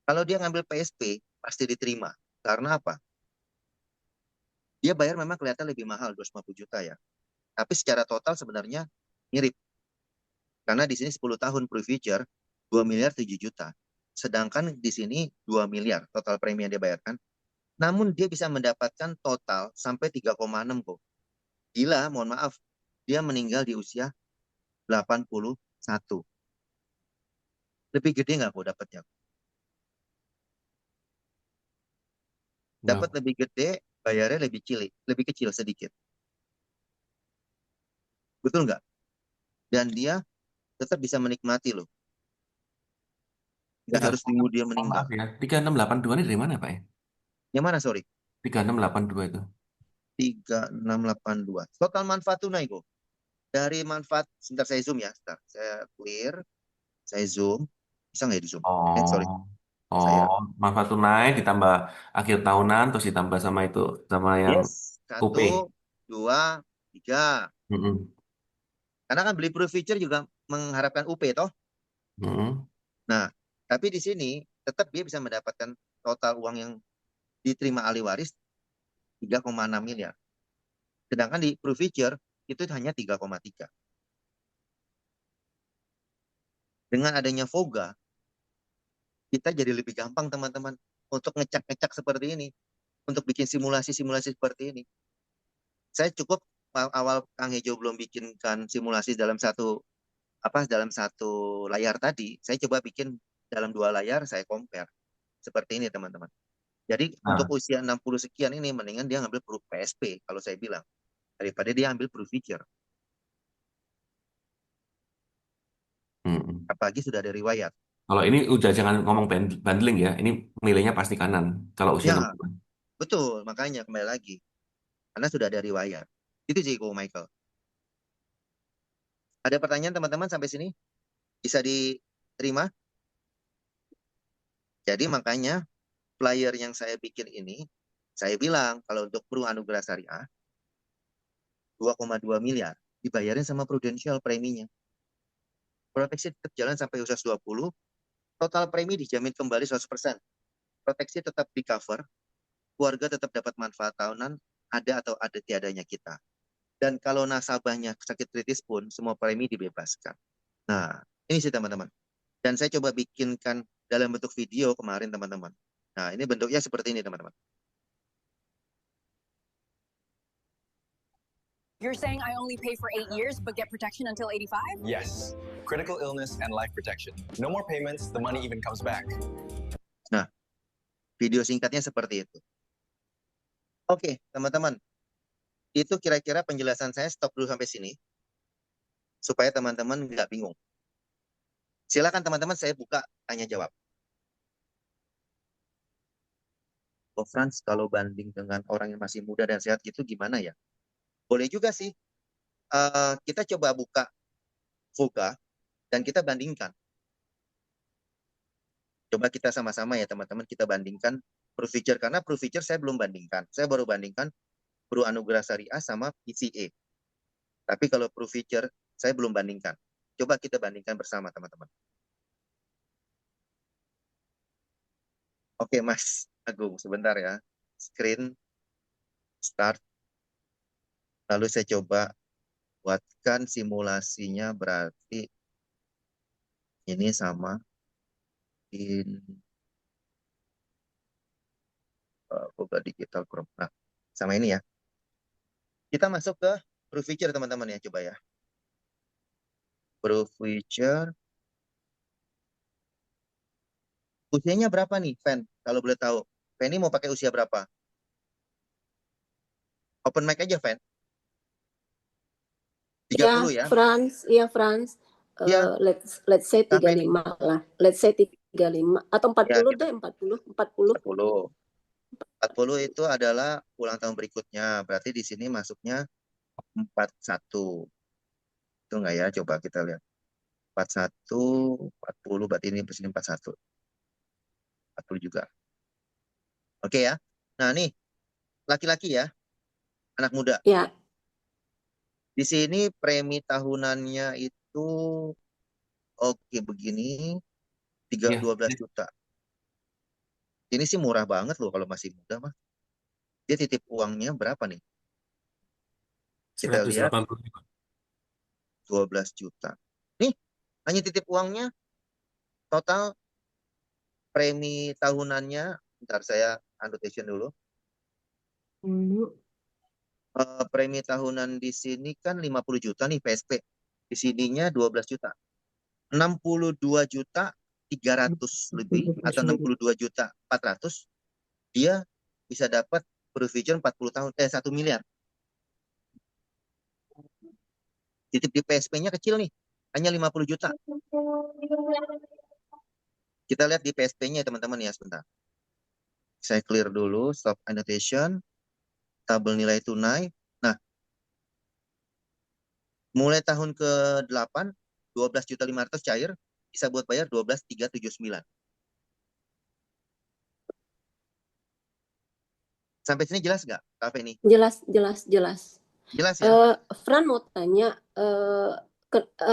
Kalau dia ngambil PSP, pasti diterima. Karena apa? Dia bayar memang kelihatan lebih mahal, 250 juta ya. Tapi secara total sebenarnya mirip. Karena di sini 10 tahun Pro Future, 2 miliar 7 juta. Sedangkan di sini 2 miliar total premi yang dia bayarkan. Namun dia bisa mendapatkan total sampai 3,6 kok. Gila, mohon maaf. Dia meninggal di usia 81. Lebih gede nggak kok dapatnya? Nah, Dapat lebih gede bayarnya lebih kecil sedikit. Betul nggak? Dan dia tetap bisa menikmati loh. Nggak Tiga, harus tunggu dia oh, meninggal. maaf ya. 3682 ini dari mana, Pak ya? Yang mana, sorry? 3682 itu. 3682. Total manfaat tunai kok. Dari manfaat, sebentar saya zoom ya. Sebentar. Saya clear. Saya zoom. Bisa nggak ya di zoom? Sorry. Oh, Saya. manfaat tunai ditambah akhir tahunan, terus ditambah sama itu, sama yang Yes. UP. 1, 2, 3. Mm-mm. Karena kan beli Pro Feature juga mengharapkan UP toh. Mm-mm. Nah, tapi di sini tetap dia bisa mendapatkan total uang yang diterima ahli waris 3,6 miliar. Sedangkan di Pro Feature itu hanya 3,3. Dengan adanya Voga, kita jadi lebih gampang teman-teman untuk ngecek-ngecek seperti ini, untuk bikin simulasi-simulasi seperti ini. Saya cukup awal Kang Hejo belum bikinkan simulasi dalam satu layar tadi, saya coba bikin dalam 2 layar, saya compare. Seperti ini teman-teman. Jadi untuk Nah, usia 60 sekian ini mendingan dia ngambil Pro PSP kalau saya bilang, daripada dia ambil Pro Feature. mm-mm. Apalagi sudah ada riwayat. Kalau ini udah jangan ngomong bundling ya, ini milihnya pasti kanan. Kalau usia Ya, 60. betul. Makanya kembali lagi. Karena sudah ada riwayat. Itu sih Ko Michael. Ada pertanyaan teman-teman sampai sini? Bisa diterima? Jadi makanya flyer yang saya bikin ini, saya bilang kalau untuk Pro Anugerah Syariah, 2,2 miliar dibayarin sama Prudential preminya. Proteksi tetap jalan sampai usia 20, total premi dijamin kembali 100%. Proteksi tetap di cover, keluarga tetap dapat manfaat tahunan, ada atau ada tiadanya kita. Dan kalau nasabahnya sakit kritis pun, semua premi dibebaskan. Nah, ini sih teman-teman. Dan saya coba bikinkan dalam bentuk video kemarin teman-teman. Nah, ini bentuknya seperti ini teman-teman. You're saying I only pay for 8 years but get protection until 85? Yes. Critical illness and life protection. No more payments, the money even comes back. Nah, video singkatnya seperti itu. Oke, teman-teman. Itu kira-kira penjelasan saya, stop dulu sampai sini. Supaya teman-teman nggak bingung. Silakan teman-teman, saya buka tanya jawab. Oh Frans, kalau banding dengan orang yang masih muda dan sehat gitu gimana ya? Boleh juga sih. Kita coba buka Voga dan kita bandingkan. Coba kita sama-sama ya teman-teman, kita bandingkan Pro Feature. Karena Pro Feature saya belum bandingkan. Saya baru bandingkan Pro Anugerah Syariah sama PCA. Tapi kalau Pro Feature saya belum bandingkan. Coba kita bandingkan bersama teman-teman. Oke Mas Agung, sebentar ya. Screen start. Lalu saya coba buatkan simulasinya, berarti ini sama Voga Digital Chrome. Nah, sama ini ya. Kita masuk ke Pro Feature teman-teman ya, coba ya. Pro Feature. Usianya berapa nih, Fen? Kalau boleh tahu. Fen ini mau pakai usia berapa? Open mic aja, Fen. 30 ya? Frans, iya Frans. Ya. Let's say Sampai 35 lah. Let's say 35 atau 40 ya, deh, 40. 40 itu adalah ulang tahun berikutnya. Berarti di sini masuknya 41. Itu enggak ya? Coba kita lihat. 41, 40, berarti ini di sini 41. 40 juga. Oke ya. Nah, nih laki-laki ya. Anak muda. Ya. Di sini premi tahunannya itu oke begini 12 juta. Ini sih murah banget loh kalau masih muda mah. Dia titip uangnya berapa nih? Kita lihat 12 juta. Nih, hanya titip uangnya total premi tahunannya. Bentar saya annotation dulu. Premi tahunan di sini kan 50 juta nih PSP. Di sininya 12 juta. 62 juta 300 lebih atau 62 juta 400, dia bisa dapat Pro Future 40 tahun, 1 miliar. Titip di PSP-nya kecil nih, hanya 50 juta. Kita lihat di PSP-nya ya teman-teman ya, sebentar. Saya clear dulu, stop annotation, tabel nilai tunai. Nah, mulai tahun ke-8, 12.500.000 cair, bisa buat bayar 12.379. Sampai sini jelas nggak, Kak Feni? Jelas, jelas, jelas. Jelas ya? Fran mau tanya,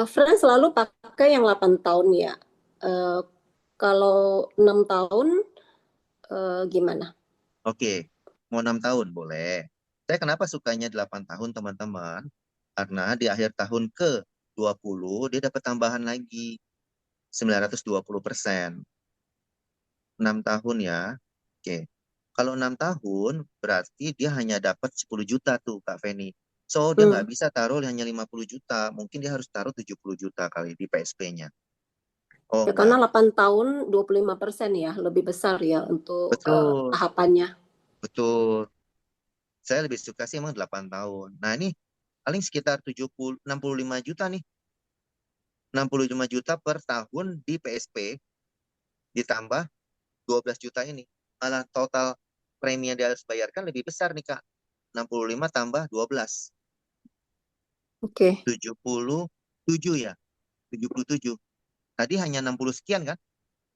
Fran selalu pakai yang 8 tahun ya. Kalau 6 tahun gimana? Oke, mau 6 tahun boleh. Saya kenapa sukanya 8 tahun teman-teman? Karena di akhir tahun ke-20 dia dapat tambahan lagi 920%. 6 tahun ya. Oke. Kalau 6 tahun berarti dia hanya dapat 10 juta tuh Kak Feni. So dia nggak bisa taruh hanya 50 juta. Mungkin dia harus taruh 70 juta kali di PSP-nya. Oh, Ya, karena 8 tahun 25% ya, lebih besar ya untuk betul. tahapannya. Betul. Saya lebih suka sih emang 8 tahun. Nah ini paling sekitar 65 juta nih. 65 juta per tahun di PSP ditambah 12 juta ini. Malah total premi yang dia harus bayarkan lebih besar nih Kak. 65 tambah 12. Oke. 77 ya. 77. Tadi hanya 60 sekian kan?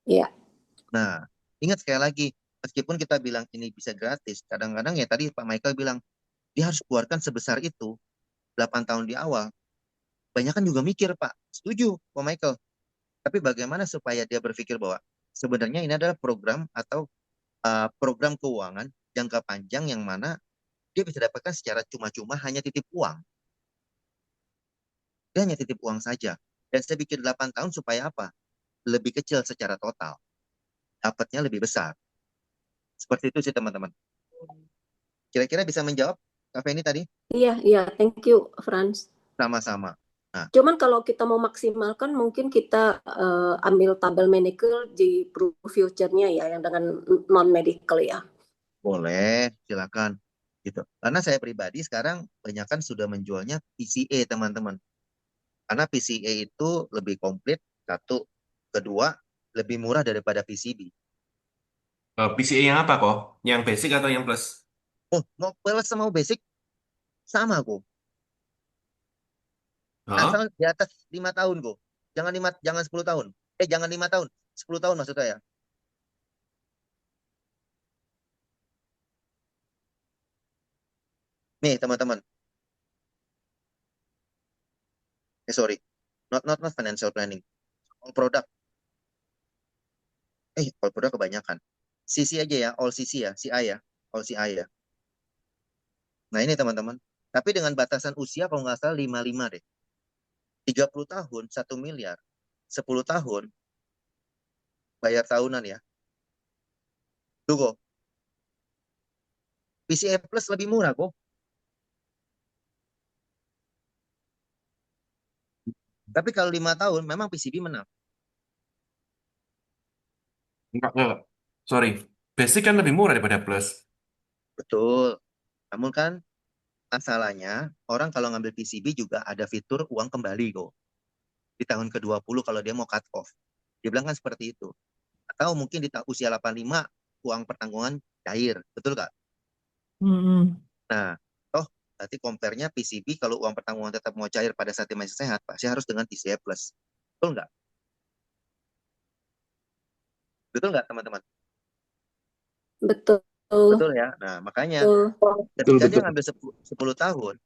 Iya. Nah, ingat sekali lagi, meskipun kita bilang ini bisa gratis, kadang-kadang ya tadi Pak Michael bilang, dia harus keluarkan sebesar itu 8 tahun di awal. Banyak kan juga mikir Pak, setuju Pak Michael. Tapi bagaimana supaya dia berpikir bahwa sebenarnya ini adalah program atau program keuangan jangka panjang yang mana dia bisa dapatkan secara cuma-cuma hanya titip uang. Dia hanya titip uang saja. Dan saya bikin 8 tahun supaya apa? Lebih kecil secara total. Dapatnya lebih besar. Seperti itu sih teman-teman. Kira-kira bisa menjawab Kak Feni tadi? Iya, iya. Thank you, Franz. Sama-sama. Nah, Cuman kalau kita mau maksimalkan mungkin kita ambil tabel medical di Pro Future-nya ya, yang dengan non-medical ya. boleh, silakan. Gitu. Karena saya pribadi sekarang banyakkan sudah menjualnya PCA teman-teman. Karena PCA itu lebih komplit, satu. Kedua, lebih murah daripada PCB. PCA yang apa kok? Yang basic atau yang plus? Oh, mau plus sama basic sama kok. Hah? Asal di atas 5 tahun kok. Jangan 10 tahun. Jangan 5 tahun. 10 tahun maksud saya. Nih, teman-teman. Sorry. Not financial planning. All product. All product kebanyakan. CC aja ya, all CC ya, CI ya, all CI ya. Nah ini teman-teman. Tapi dengan batasan usia kalau nggak salah 55 deh. 30 tahun, 1 miliar. 10 tahun, bayar tahunan ya. Tuh kok. PCA Plus lebih murah kok. Tapi kalau 5 tahun, memang PCB menang. Enggak. Sorry. Basic kan lebih murah daripada plus. Betul. Namun kan masalahnya, orang kalau ngambil PCB juga ada fitur uang kembali kok. Di tahun ke-20 kalau dia mau cut off. Dia bilang kan seperti itu. Atau mungkin di usia 85, uang pertanggungan cair. Betul nggak? Nah, nanti compare-nya PCB kalau uang pertanggungan tetap mau cair pada saat dia masih sehat, pasti harus dengan PCA Plus. Betul nggak? Betul nggak teman-teman? Betul. Betul ya. Nah, makanya ketika dia ngambil 10 tahun,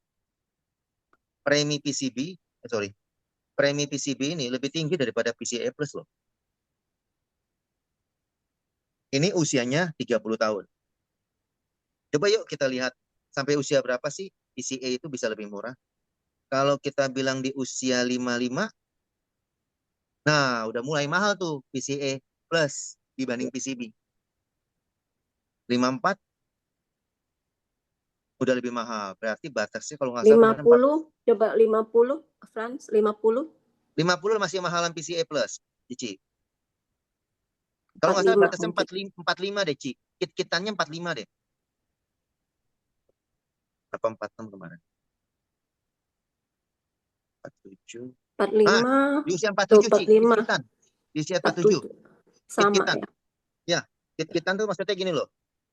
premi PCB ini lebih tinggi daripada PCA Plus loh. Ini usianya 30 tahun. Coba yuk kita lihat sampai usia berapa sih PCA itu bisa lebih murah. Kalau kita bilang di usia 55, nah udah mulai mahal tuh PCA Plus dibanding PCB. 54 udah lebih mahal. Berarti batasnya kalau nggak salah 50, coba 50, Franz, 50. 50 masih mahalan PCA Plus, Cici. Kalau nggak salah batasnya 45 deh, Ci. Kit-kitannya 45 deh. Apa 46 kemarin? 47. 45 Di usia tuh 47, Ci. 45 Kit-kitan. Di usia 47. 47 sama Kit-kitan. ya. Ya, kit-kitan tuh maksudnya gini loh.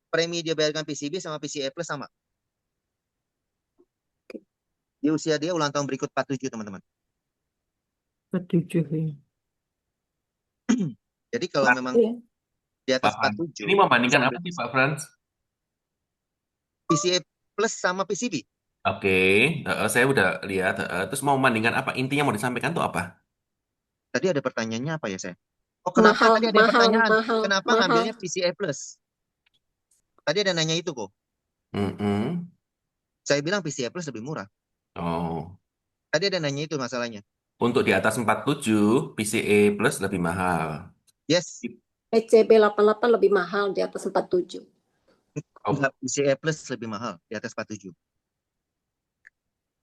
Premi dia bayarkan PCB sama PCA Plus sama. Di usia dia ulang tahun berikut 47, teman-teman. 47 ya. Jadi kalau Nah, memang Iya. di atas Pak Frans, 47, ini membandingkan bisa apa sih Pak Frans? PCA Plus sama PCB. Oke, saya udah lihat. Terus mau membandingkan apa? Intinya mau disampaikan tuh apa? Tadi ada pertanyaannya apa ya, saya? Oh, kenapa Mahal, tadi ada pertanyaan? mahal, Kenapa mahal. ngambilnya PCA Plus? Tadi ada nanya itu kok. Mm-mm. Saya bilang PCA Plus lebih murah. Oh, Tadi ada nanya itu masalahnya. untuk di atas 47, PCA Plus lebih mahal. Yes, PCB 88 lebih mahal di atas 47. Oh, enggak, PCA Plus lebih mahal di atas 47.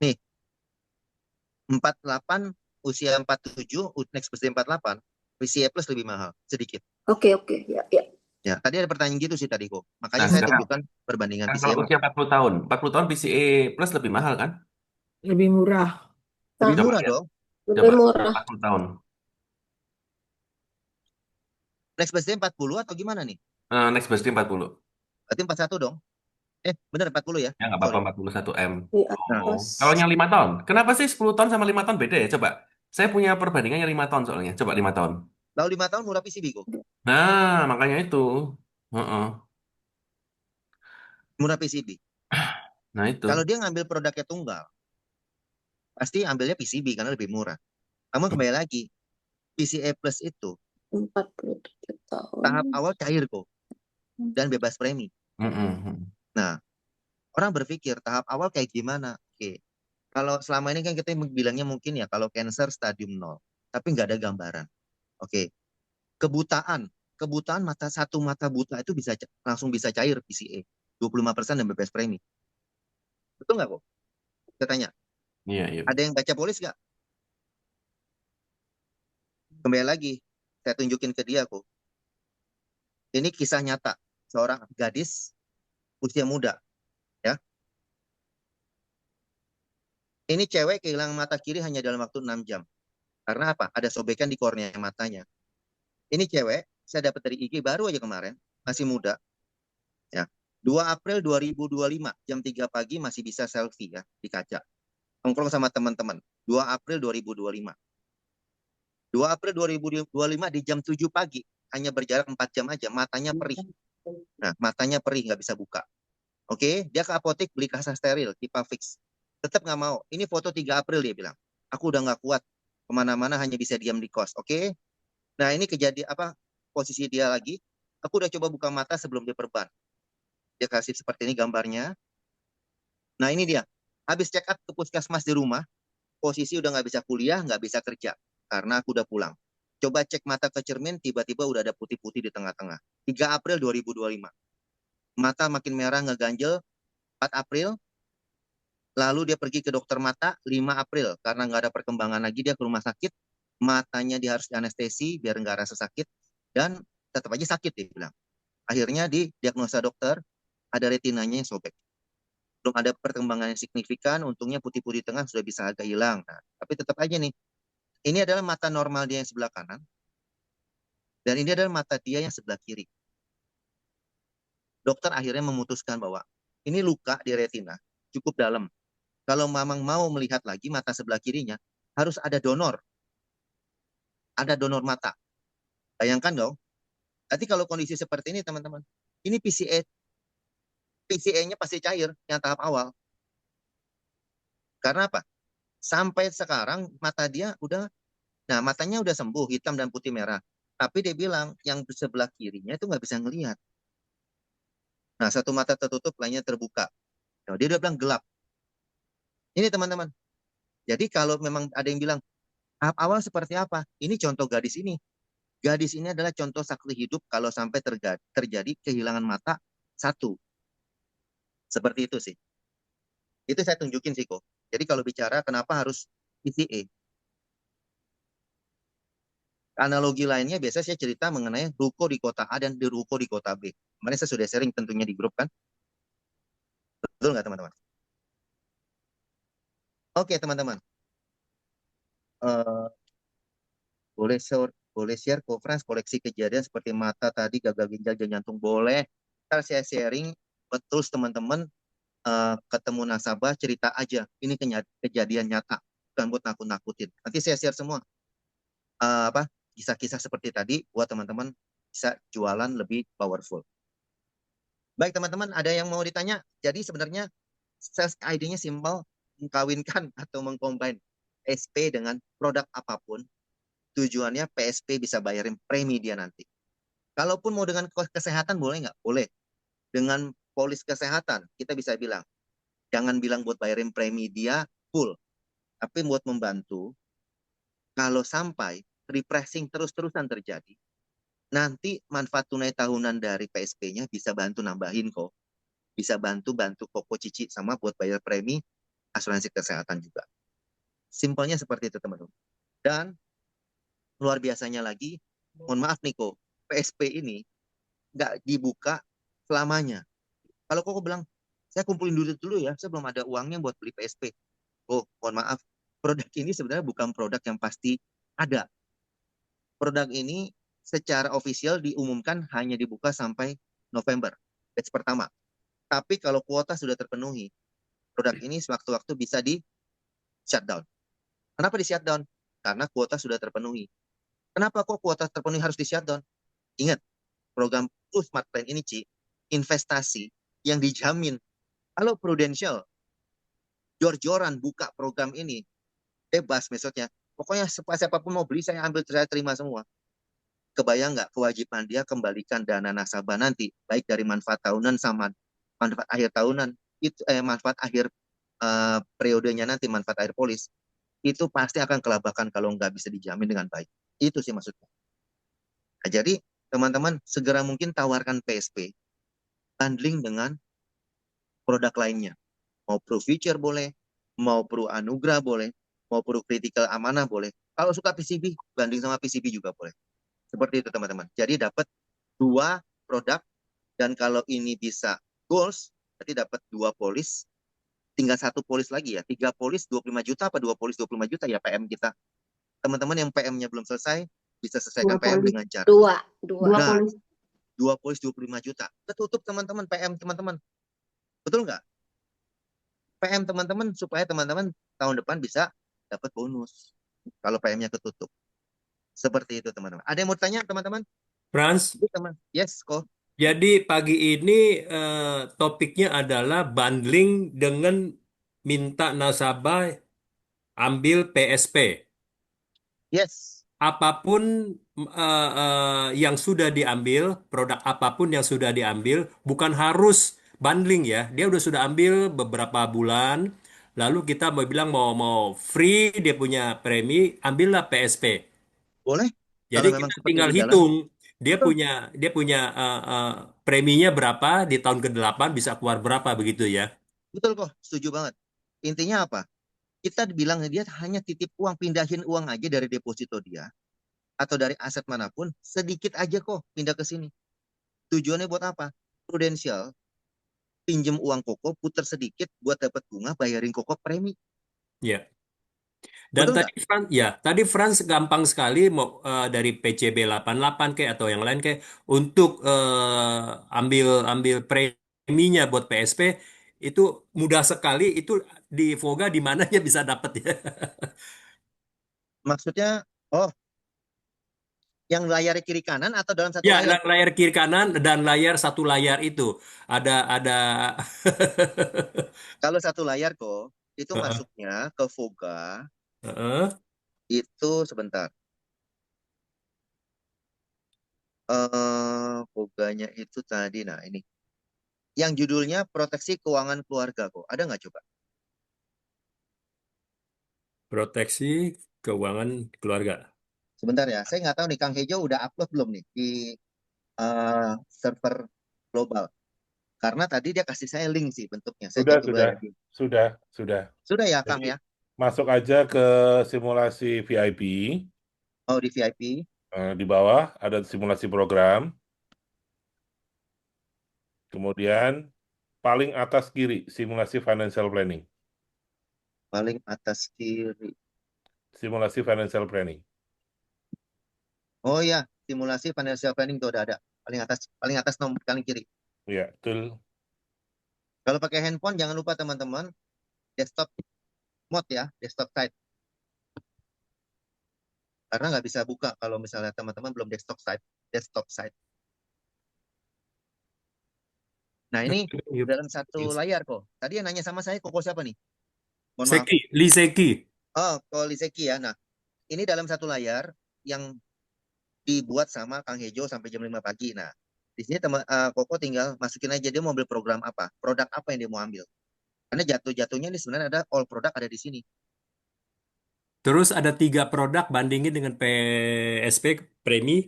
Nih, 48 usia 47, next birthday 48, PCA Plus lebih mahal sedikit. Oke, ya, ya. Ya, tadi ada pertanyaan gitu sih tadi kok. Makanya Nah, saya sekarang tunjukkan perbandingan kalau PCA. usia 40 tahun, 40 tahun PCA Plus lebih mahal kan? Lebih murah. Lebih Coba murah lihat, dong. Lebih coba murah. 40 tahun. Next birthday 40 atau gimana nih? Next birthday 40. Berarti 41 dong. Benar 40 ya? Ya nggak Sorry. apa-apa 41 M. Di Oh, atas. kalau yang 5 tahun, kenapa sih 10 tahun sama 5 tahun beda ya? Coba, saya punya perbandingannya 5 tahun soalnya. Coba 5 tahun. Lalu 5 tahun murah PCB kok. Nah, makanya itu. Heeh. Murah PCB. Nah itu. Kalau dia ngambil produknya tunggal, pasti ambilnya PCB karena lebih murah. Namun kembali lagi, PCA Plus itu 47 tahun. tahap awal cair kok dan bebas premi. Mm-mm. Nah, orang berpikir tahap awal kayak gimana? Oke. Kalau selama ini kan kita bilangnya mungkin ya kalau cancer stadium 0, tapi nggak ada gambaran. Oke. Kebutaan satu mata buta itu bisa langsung bisa cair PCA 25% dan bebas premi. Betul nggak kok? Saya tanya. Iya, iya. Ada yang baca polis nggak? Kembali lagi, saya tunjukin ke dia kok. Ini kisah nyata seorang gadis usia muda, ya. Ini cewek kehilangan mata kiri hanya dalam waktu 6 jam. Karena apa? Ada sobekan di kornea matanya. Ini cewek, saya dapat dari IG baru aja kemarin, masih muda. Ya. 2 April 2025, jam 3 pagi masih bisa selfie ya di kaca. Nongkrong sama teman-teman. 2 April 2025. 2 April 2025 di jam 7 pagi, hanya berjarak 4 jam aja, matanya perih. Nah, matanya perih, nggak bisa buka. Oke, dia ke apotek beli kasa steril, Tipafix. Tetap nggak mau. Ini foto 3 April dia bilang. Aku udah nggak kuat. Kemana-mana hanya bisa diam di kos. Oke. Nah, ini kejadian apa? Posisi dia lagi. Aku udah coba buka mata sebelum dia perban. Dia kasih seperti ini gambarnya. Nah, ini dia. Habis check up ke puskesmas di rumah. Posisi udah nggak bisa kuliah, nggak bisa kerja. Karena aku udah pulang. Coba cek mata ke cermin, tiba-tiba udah ada putih-putih di tengah-tengah. 3 April 2025. Mata makin merah ngeganjel. 4 April. Lalu dia pergi ke dokter mata 5 April. Karena nggak ada perkembangan lagi, dia ke rumah sakit. Matanya dia harus dianestesi biar nggak rasa sakit. Dan tetap aja sakit dia bilang. Akhirnya di diagnosa dokter, ada retinanya yang sobek. Belum ada perkembangan yang signifikan, untungnya putih-putih tengah sudah bisa agak hilang. Nah, tapi tetap aja nih, ini adalah mata normal dia yang sebelah kanan. Dan ini adalah mata dia yang sebelah kiri. Dokter akhirnya memutuskan bahwa ini luka di retina, cukup dalam. Kalau memang mau melihat lagi mata sebelah kirinya, harus ada donor. Ada donor mata. Bayangkan dong. Nanti kalau kondisi seperti ini teman-teman, ini PCA-nya pasti cair yang tahap awal. Karena apa? Sampai sekarang mata dia udah, nah matanya udah sembuh, hitam dan putih merah. Tapi dia bilang yang sebelah kirinya itu nggak bisa ngelihat. Nah, satu mata tertutup, lainnya terbuka. Nah, dia udah bilang gelap. Ini teman-teman. Jadi kalau memang ada yang bilang, tahap awal seperti apa? Ini contoh gadis ini. Gadis ini adalah contoh saksi hidup kalau sampai terjadi kehilangan mata satu. Seperti itu sih. Itu saya tunjukin sih kok. Jadi kalau bicara kenapa harus PCA. Analogi lainnya biasanya saya cerita mengenai ruko di kota A dan di ruko di kota B. Kemarin saya sudah sharing tentunya di grup kan. Betul nggak teman-teman? Oke teman-teman, Eh, boleh share conference koleksi kejadian seperti mata tadi, gagal ginjal, jantung boleh. Ntar saya sharing betul teman-teman, ketemu nasabah cerita aja. Ini kejadian nyata, bukan buat nakut-nakutin. Nanti saya share semua apa kisah-kisah seperti tadi buat teman-teman bisa jualan lebih powerful. Baik teman-teman, ada yang mau ditanya? Jadi sebenarnya sales ID-nya simpel, mengkawinkan atau mengcombine PSP dengan produk apapun. Tujuannya PSP bisa bayarin premi dia nanti. Kalaupun mau dengan kesehatan boleh nggak? Boleh. Dengan polis kesehatan kita bisa bilang, jangan bilang buat bayarin premi dia full, tapi buat membantu kalau sampai refreshing terus-terusan terjadi, nanti manfaat tunai tahunan dari PSP-nya bisa bantu nambahin kok. Bisa bantu Koko Cici sama buat bayar premi asuransi kesehatan juga. Simpelnya seperti itu teman-teman. Dan luar biasanya lagi, mohon maaf nih kok, PSP ini nggak dibuka selamanya. Kalau Koko bilang, saya kumpulin dulu ya, saya belum ada uangnya buat beli PSP. Oh, mohon maaf, produk ini sebenarnya bukan produk yang pasti ada. Produk ini secara ofisial diumumkan hanya dibuka sampai November, batch pertama. Tapi kalau kuota sudah terpenuhi, produk ini sewaktu-waktu bisa di shutdown. Kenapa di shutdown? Karena kuota sudah terpenuhi. Kenapa kok kuota terpenuhi harus di shutdown? Ingat, program Smart Plan ini, Ci, investasi yang dijamin. Kalau Prudential jor-joran buka program ini, bebas maksudnya. Pokoknya siapapun mau beli, saya ambil, saya terima semua. Kebayang nggak kewajiban dia kembalikan dana nasabah nanti, baik dari manfaat tahunan sama manfaat akhir tahunan, itu manfaat akhir periodenya nanti, manfaat akhir polis, itu pasti akan kelabakan kalau nggak bisa dijamin dengan baik. Itu sih maksudnya. Nah, jadi teman-teman segera mungkin tawarkan PSP, bundling dengan produk lainnya. Mau Pro Future boleh, mau Pro Anugrah boleh, mau Pro Critical Amanah boleh. Kalau suka PCB, banding sama PCB juga boleh. Seperti itu teman-teman. Jadi dapat 2 produk, dan kalau ini bisa goals, berarti dapat 2 polis, tinggal 1 polis lagi ya. 3 polis 25 juta apa 2 polis 25 juta ya PM kita. Teman-teman yang PM-nya belum selesai, bisa selesaikan 2 PM polis. dengan cara. 2 Nah, polis. 2 polis 25 juta. Ketutup teman-teman PM teman-teman. Betul nggak? PM teman-teman supaya teman-teman tahun depan bisa dapat bonus kalau PM-nya ketutup. Seperti itu teman-teman. Ada yang mau tanya teman-teman? Franz, Teman. Yes, kok. jadi pagi ini topiknya adalah bundling dengan minta nasabah ambil PSP. Yes. Apapun yang sudah diambil, produk apapun yang sudah diambil, bukan harus bundling ya. Dia sudah ambil beberapa bulan, lalu kita mau bilang mau free, dia punya premi, ambillah PSP. Boleh. Jadi Kalau memang kita seperti tinggal di jalan. hitung dia Betul. punya preminya berapa di tahun ke-8 bisa keluar berapa begitu ya. Betul kok. Setuju banget. Intinya apa? Kita bilang dia hanya titip uang, pindahin uang aja dari deposito dia atau dari aset manapun, sedikit aja kok pindah ke sini. Tujuannya buat apa? Prudential pinjem uang Koko, putar sedikit buat dapat bunga, bayarin Koko premi. Ya. Dan Betul nggak? tadi Franz gampang sekali mau dari PCB 88 kayak atau yang lain kayak untuk ambil ambil preminya buat PSP itu mudah sekali, itu di Voga di mananya bisa dapat ya. Maksudnya, oh, yang layar kiri kanan atau dalam satu Ya, layar? layar kiri kanan dan satu layar itu ada Kalau satu layar kok, itu Heeh, masuknya ke Voga, heeh. itu sebentar. Voganya itu tadi, nah ini. Yang judulnya Proteksi Keuangan Keluarga kok. Ada nggak coba? Proteksi keuangan keluarga. Sebentar ya, saya nggak tahu nih Kang Hejo udah upload belum nih di server global. Karena tadi dia kasih saya link sih bentuknya. Saya Sudah, coba sudah, ya. sudah, sudah. Sudah ya Kang Jadi ya? masuk aja ke simulasi VIP. Oh di VIP. Di bawah ada simulasi program. Kemudian paling atas kiri simulasi financial planning. paling atas kiri. Simulasi financial planning. Oh ya, simulasi financial planning itu udah ada. Paling atas nomor paling kiri. Ya, betul. Kalau pakai handphone jangan lupa teman-teman desktop mode ya, desktop site. Karena nggak bisa buka kalau misalnya teman-teman belum desktop site. Nah ini dalam satu layar kok. Tadi yang nanya sama saya Koko siapa nih? Mohon maaf. Lee Seki. Oh, Ko Liseki ya. Nah, ini dalam satu layar yang dibuat sama Kang Hejo sampai jam 5 pagi. Nah, di sini Koko tinggal masukin aja dia mau ambil program apa, produk apa yang dia mau ambil. Karena jatuh-jatuhnya ini sebenarnya ada all produk ada di sini. Terus ada 3 produk bandingin dengan PSP premi.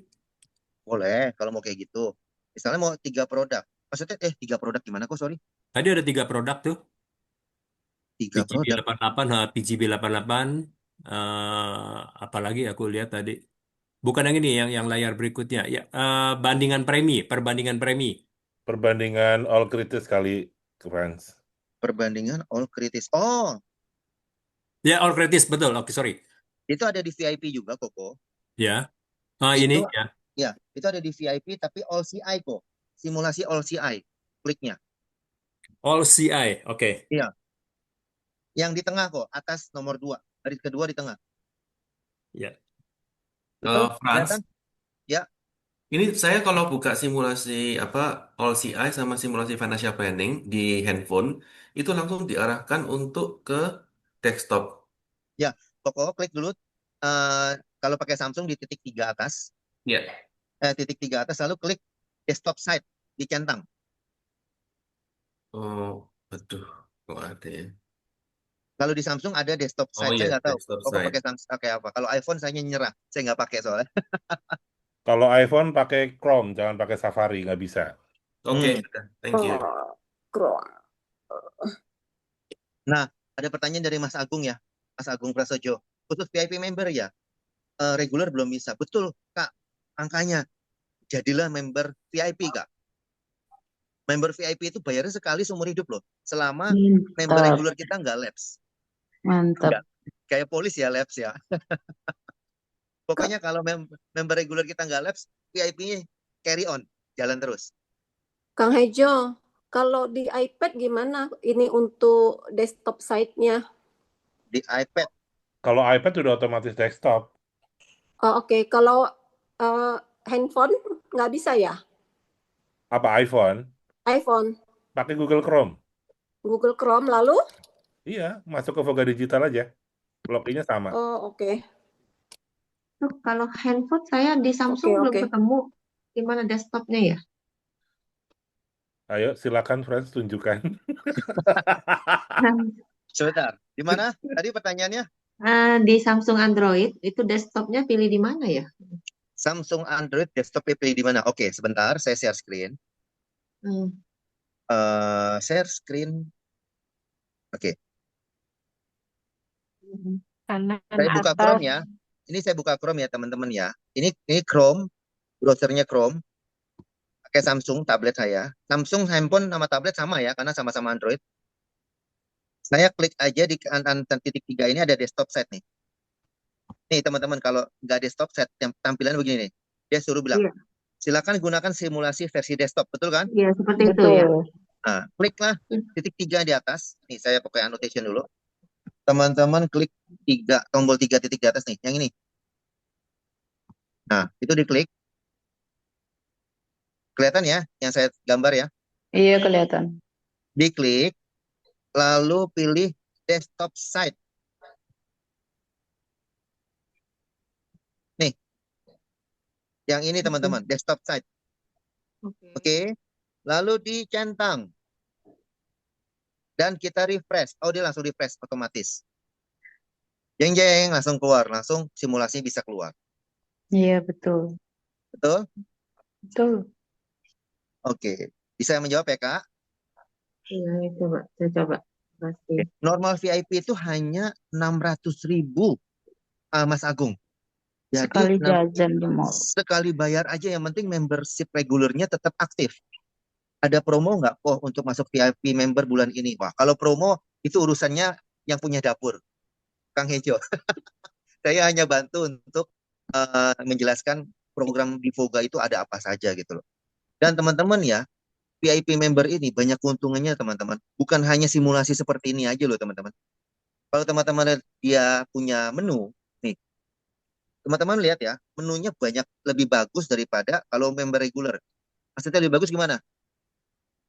Boleh kalau mau kayak gitu. Misalnya mau 3 produk. Maksudnya 3 produk gimana kok, sorry? Tadi ada 3 produk tuh. 3 produk. PGB 88, apalagi aku lihat tadi. Bukan yang ini, yang layar berikutnya. Ya, perbandingan premi. Perbandingan all kritis kali, Franz. Perbandingan all kritis. Oh, Ya, all kritis, betul. Oke, sorry. itu ada di VIP juga, Koko. Ya. Itu Ini ya. ya, itu ada di VIP tapi all CI kok. Simulasi all CI. Kliknya. All CI, oke. Iya. Yang di tengah kok, atas nomor 2. Baris kedua di tengah. Ya. Betul? Franz, Kelihatan? Ya. ini saya kalau buka simulasi All CI sama simulasi financial planning di handphone itu langsung diarahkan untuk ke desktop. Ya, Koko klik dulu. Kalau pakai Samsung di titik 3 atas. Ya. Titik 3 atas lalu klik desktop site dicentang. Oh, aduh, kok ada ya? Kalau di Samsung ada desktop Oh site, saya iya, nggak tahu. desktop Koko site. pakai Samsung pakai apa? Kalau iPhone saya nyerah, saya nggak pakai soalnya. Kalau iPhone pakai Chrome, jangan pakai Safari, nggak bisa. Oke, thank you. Nah, ada pertanyaan dari Mas Agung ya, Mas Agung Prasojo. Khusus VIP member ya, reguler belum bisa. Betul, Kak. Angkanya, jadilah member VIP, Kak. Member VIP itu bayarnya sekali seumur hidup loh. Selama member Mantap. reguler kita nggak lapse. Mantap. Nggak. Kayak polis ya lapse ya. Pokoknya kalau member reguler kita nggak lapse, VIP-nya carry on, jalan terus. Kang Hejo, kalau di iPad gimana? Ini untuk desktop site-nya. Di iPad. Kalau iPad udah otomatis desktop. Oh, oke. Kalau handphone nggak bisa ya? Apa iPhone? iPhone, Pakai Google Chrome. Google Chrome, lalu? Iya, masuk ke Voga Digital aja. Login-nya sama. Oh, oke. Tuh, kalau handphone saya di Samsung belum Oke. ketemu gimana desktopnya ya. Ayo, silakan Friends, tunjukkan. Sebentar, di mana tadi pertanyaannya? Di Samsung Android itu desktopnya pilih di mana ya? Samsung Android desktop pilih di mana? Oke, sebentar, saya share screen. Share screen. Oke. Kanan Saya buka atas. Chrome ya. Ini saya buka Chrome ya teman-teman ya. Ini Chrome, browsernya Chrome. Pakai Samsung tablet saya. Samsung handphone sama tablet sama ya, karena sama-sama Android. Saya klik aja di kanan titik 3 ini ada desktop site nih. Nih teman-teman, kalau nggak desktop site, tampilan begini nih. Dia suruh bilang, Iya. silakan gunakan simulasi versi desktop, betul kan? Iya, seperti itu ya. Nah, kliklah titik 3 di atas. Nih saya pakai annotation dulu. Teman-teman klik tombol 3 titik di atas nih, yang ini. Nah, itu diklik. Kelihatan ya, yang saya gambar ya. Iya, kelihatan. Diklik, lalu pilih desktop site. Nih, yang ini teman-teman, desktop site. Oke, lalu dicentang. Dan kita refresh. Oh, dia langsung refresh otomatis. Jeng-jeng, langsung keluar. Langsung simulasi bisa keluar. Iya, betul. Betul? Betul. Oke. Bisa menjawab ya, Kak? Iya, coba, saya coba. Pasti. Normal VIP itu hanya 600.000, Mas Agung. Jadi Sekali jajan di mall. sekali bayar aja, yang penting membership regulernya tetap aktif. Ada promo nggak untuk masuk VIP member bulan ini? Wah, kalau promo itu urusannya yang punya dapur, Kang Hejo. Saya hanya bantu untuk menjelaskan program di Voga itu ada apa saja gitu loh. Dan teman-teman ya, VIP member ini banyak keuntungannya teman-teman. Bukan hanya simulasi seperti ini aja loh teman-teman. Kalau teman-teman lihat dia punya menu, nih, teman-teman lihat ya, menunya banyak lebih bagus daripada kalau member reguler. Maksudnya lebih bagus gimana?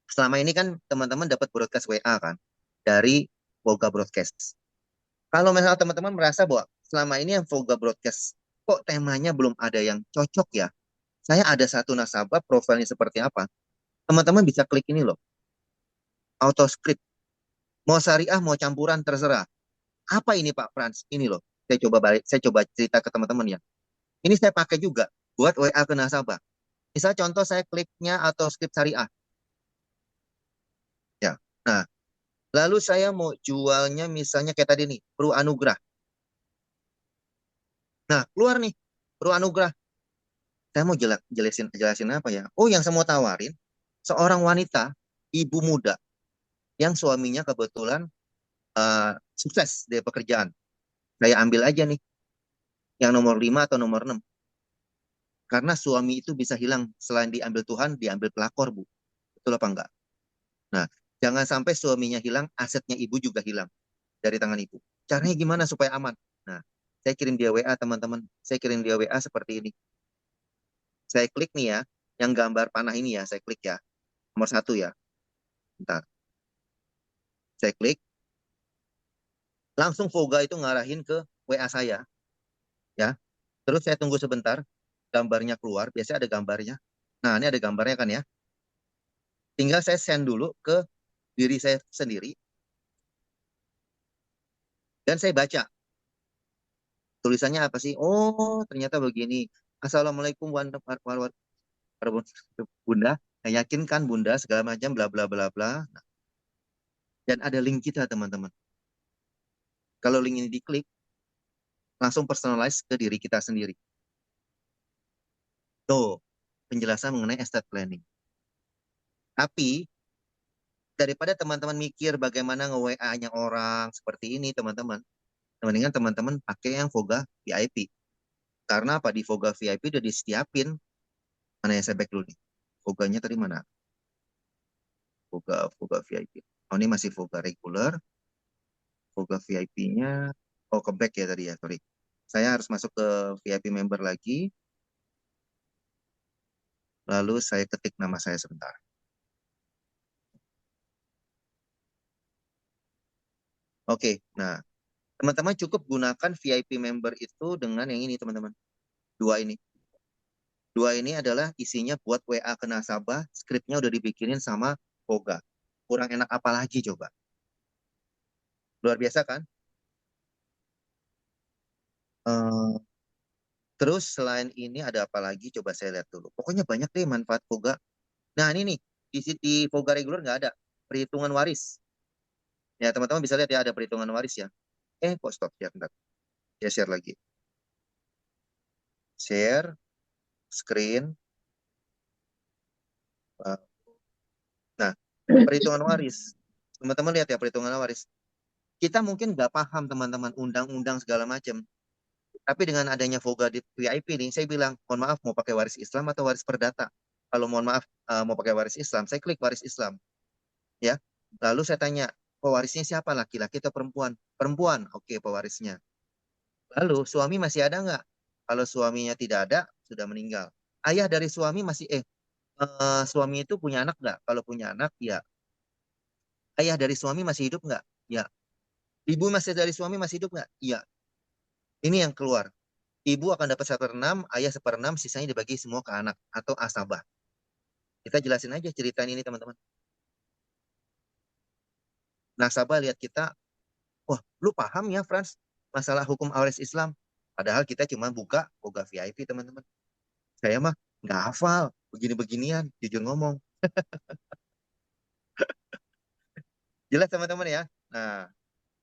Selama ini kan teman-teman dapat broadcast WA kan dari Voga Broadcast. Kalau misalnya teman-teman merasa bahwa selama ini yang Voga Broadcast kok temanya belum ada yang cocok ya. Saya ada satu nasabah profilnya seperti apa. Teman-teman bisa klik ini loh. Auto script. Mau syariah, mau campuran terserah. Apa ini Pak Frans? Ini loh. Saya coba cerita ke teman-teman ya. Ini saya pakai juga buat WA ke nasabah. Misal contoh saya kliknya auto script syariah. Ya. Nah, lalu saya mau jualnya misalnya kayak tadi nih, Pro Anugrah. Nah, keluar nih, Pro Anugrah. Saya mau jelasin apa ya? Oh, yang saya mau tawarin, seorang wanita, ibu muda, yang suaminya kebetulan sukses di pekerjaan. Saya ambil aja nih, yang nomor 5 atau nomor 6. Karena suami itu bisa hilang, selain diambil Tuhan, diambil pelakor, Bu. Betul apa enggak? Nah, jangan sampai suaminya hilang, asetnya ibu juga hilang dari tangan ibu. Caranya gimana supaya aman? Nah, saya kirim dia WA, teman-teman. Saya kirim dia WA seperti ini. Saya klik nih ya, yang gambar panah ini ya, saya klik ya. Nomor 1 ya. Bentar. Saya klik. Langsung Voga itu ngarahin ke WA saya. Ya. Terus saya tunggu sebentar. Gambarnya keluar. Biasanya ada gambarnya. Nah, ini ada gambarnya kan ya. Tinggal saya send dulu ke diri saya sendiri. Dan saya baca. Tulisannya apa sih? Oh, ternyata begini. Assalamualaikum Bunda. Saya yakin kan Bunda segala macam bla bla bla bla. Nah, dan ada link kita teman-teman. Kalau link ini diklik, langsung personalize ke diri kita sendiri. Tuh, penjelasan mengenai estate planning. Tapi, daripada teman-teman mikir bagaimana nge-WA-nya orang seperti ini, teman-teman, mendingan teman-teman pakai yang Voga VIP. Karena apa? Di Voga VIP udah disetiapin. Mana yang saya back dulu nih? Voganya tadi mana? Voga VIP. Oh, ini masih Voga regular. Voga VIP-nya, oh ke back ya tadi ya, sorry. Saya harus masuk ke VIP member lagi. Lalu saya ketik nama saya sebentar. Oke, nah teman-teman cukup gunakan VIP member itu dengan yang ini teman-teman. Dua ini adalah isinya buat WA ke nasabah, skripnya udah dibikinin sama Voga. Kurang enak apa lagi coba? Luar biasa kan? Terus selain ini ada apa lagi? Coba saya lihat dulu. Pokoknya banyak deh manfaat Voga. Nah ini nih, di Voga reguler nggak ada perhitungan waris. Ya teman-teman bisa lihat ya ada perhitungan waris ya. Kok stop ya bentar. Ya share lagi. Share, screen. Nah, perhitungan waris. Teman-teman lihat ya perhitungan waris. Kita mungkin nggak paham teman-teman undang-undang segala macam. Tapi dengan adanya Voga di VIP nih, saya bilang, mohon maaf mau pakai waris Islam atau waris perdata. Kalau mohon maaf mau pakai waris Islam, saya klik waris Islam. Ya. Lalu saya tanya, pewarisnya siapa? Laki-laki atau perempuan? Perempuan. Oke, pewarisnya. Lalu suami masih ada nggak? Kalau suaminya tidak ada, sudah meninggal. Ayah dari suami masih suami itu punya anak nggak? Kalau punya anak, ya. Ayah dari suami masih hidup nggak? Ya. Ibu masih dari suami masih hidup nggak? Iya. Ini yang keluar. Ibu akan dapat 1/6, ayah 1/6, sisanya dibagi semua ke anak atau asabah. Kita jelasin aja cerita ini teman-teman. Nasabah lihat kita, wah lu paham ya Frans masalah hukum waris Islam. Padahal kita cuma buka Voga VIP teman-teman. Saya mah nggak hafal begini-beginian, jujur ngomong. Jelas teman-teman ya. Nah,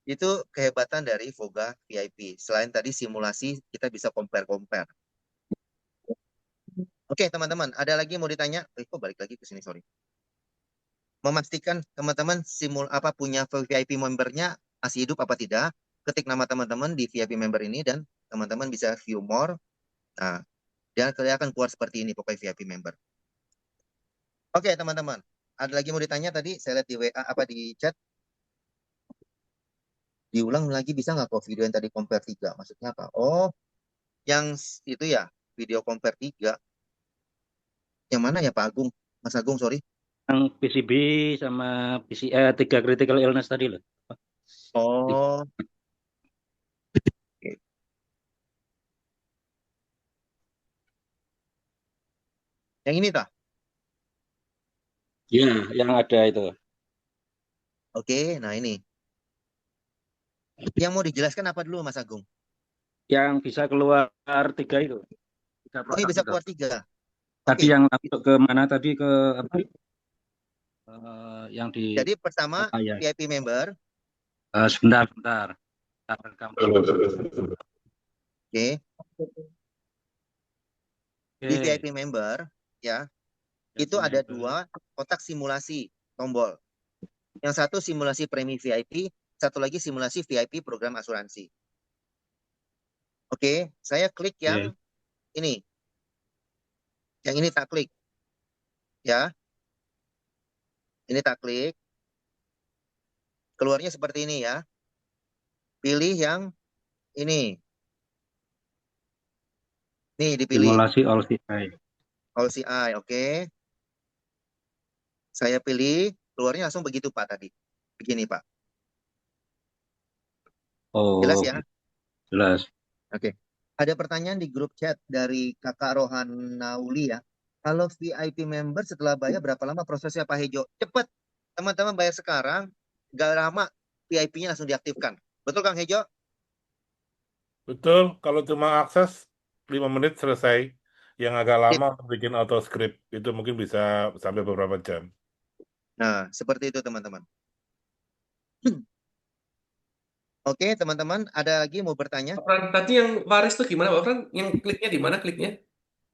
itu kehebatan dari Voga VIP. Selain tadi simulasi, kita bisa compare-compare. Oke, teman-teman, ada lagi yang mau ditanya? Kok balik lagi ke sini, sorry. Memastikan teman-teman punya VIP membernya masih hidup apa tidak. Ketik nama teman-teman di VIP member ini dan teman-teman bisa view more. Nah, dia akan keluar seperti ini pokoknya VIP member. Oke, teman-teman. Ada lagi mau ditanya tadi? Saya lihat di WA apa di chat. Diulang lagi bisa nggak kok video yang tadi compare 3? Maksudnya apa? Oh, yang itu ya, video compare 3. Yang mana ya Pak Agung? Mas Agung, sorry. Yang PCB sama 3 critical illness tadi loh. Oh, oke. Yang ini tah? Ya, yang ada itu. Oke, nah ini. Yang mau dijelaskan apa dulu Mas Agung? Yang bisa keluar 3 itu. 3 Oh, ini produk bisa itu. keluar 3. Tadi Oke. yang masuk ke mana tadi ke apa? Yang di Jadi pertama apa ya? VIP member. Sebentar. Tak rekam. Oke. Di Oke. VIP member ya, itu ada 2 kotak simulasi tombol. Yang satu simulasi premi VIP, satu lagi simulasi VIP program asuransi. Oke, saya klik yang ini. Yang ini tak klik. Ya. Ini tak klik. Keluarnya seperti ini ya. Pilih yang ini. Nih dipilih. Simulasi all CI. All CI, oke. Saya pilih, keluarnya langsung begitu Pak tadi. Begini Pak. Oh, Jelas ya? jelas. Oke. Ada pertanyaan di grup chat dari Kakak Rohan Nauli ya. Kalau VIP member setelah bayar berapa lama prosesnya Pak Hejo? Cepat. Teman-teman bayar sekarang, gak lama VIP-nya langsung diaktifkan. Betul Kang Hejo? Betul, kalau cuma akses 5 menit selesai. Yang agak lama untuk bikin auto script itu mungkin bisa sampai beberapa jam. Nah, seperti itu teman-teman. Oke, teman-teman, ada lagi mau bertanya? Pak Fran, tadi yang waris tuh gimana Pak Fran? Yang kliknya di mana kliknya?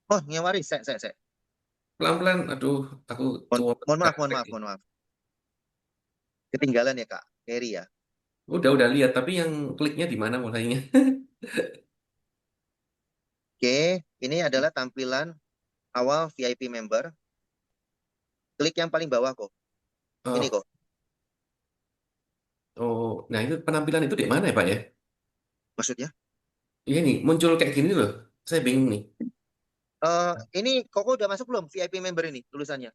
Oh, yang waris, saya. Pelan-pelan, aduh, aku tua. Mohon maaf. Ketinggalan ya Kak, Heri ya. Udah lihat, tapi yang kliknya di mana mulainya? Oke, ini adalah tampilan awal VIP member. Klik yang paling bawah kok. Ini kok. Oh, nah itu penampilan itu di mana ya Pak ya? Maksudnya? Iya nih, muncul kayak gini loh. Saya bingung nih. Ini Koko udah masuk belum VIP member ini tulisannya?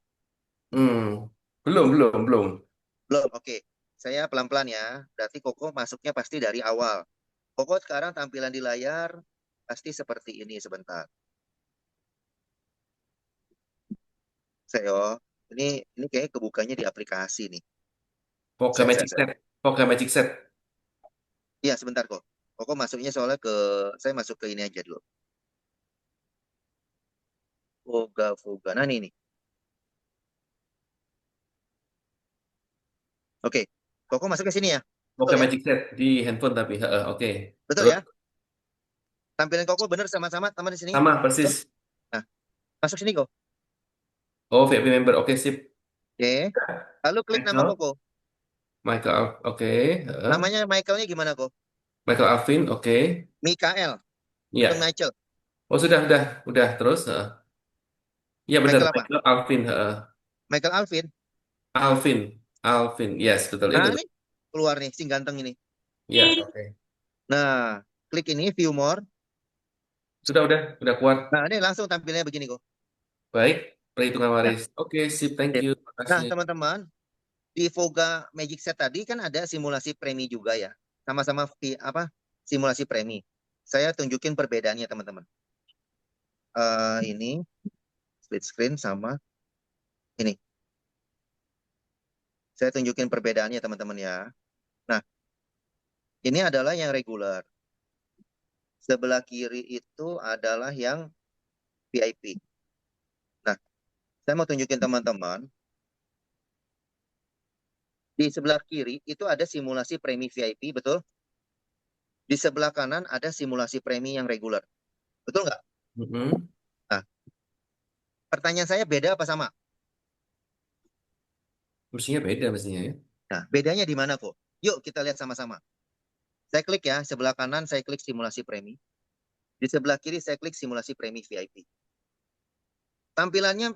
Belum. Belum, oke. Saya pelan-pelan ya. Berarti Koko masuknya pasti dari awal. Koko sekarang tampilan di layar pasti seperti ini sebentar. Saya ini kayak kebukanya di aplikasi nih. Poga Magic Set. Iya, sebentar kok. Koko masuknya soalnya saya masuk ke ini aja dulu. Voga. Nah, ini. Oke. Koko masuk ke sini ya? Poga Betul ya? Magic Set di handphone tapi, oke. Betul Terus? ya? Tampilan Koko bener sama-sama teman di sini? Sama, persis. Nah, masuk sini kok. Oh, VIP member, oke, sip. Oke. Lalu klik nama Koko. Michael, oke. Namanya Michaelnya gimana kok? Michael Alvin, oke. Mikael. Iya. Bukan Michael. Oh, udah. Terus? Iya benar, Michael apa? Michael Alvin. Michael Alvin. Alvin, yes, betul Nah, itu. ini keluar nih, si ganteng ini. Iya, oke. Nah, klik ini, view more. Udah kuat. Nah, ini langsung tampilnya begini kok. Baik, perhitungan waris. Oke, sip, thank you. Nah, teman-teman, di Voga Magic Set tadi kan ada simulasi premi juga ya. Sama-sama simulasi premi. Saya tunjukin perbedaannya, teman-teman. Ini split screen sama ini. Saya tunjukin perbedaannya, teman-teman ya. Nah, ini adalah yang regular. Sebelah kiri itu adalah yang VIP. Nah, saya mau tunjukin teman-teman. Di sebelah kiri itu ada simulasi premi VIP, betul? Di sebelah kanan ada simulasi premi yang regular. Betul nggak? Nah, pertanyaan saya beda apa sama? Mestinya beda ya. Nah, bedanya di mana kok? Yuk kita lihat sama-sama. Saya klik ya, sebelah kanan saya klik simulasi premi. Di sebelah kiri saya klik simulasi premi VIP. Tampilannya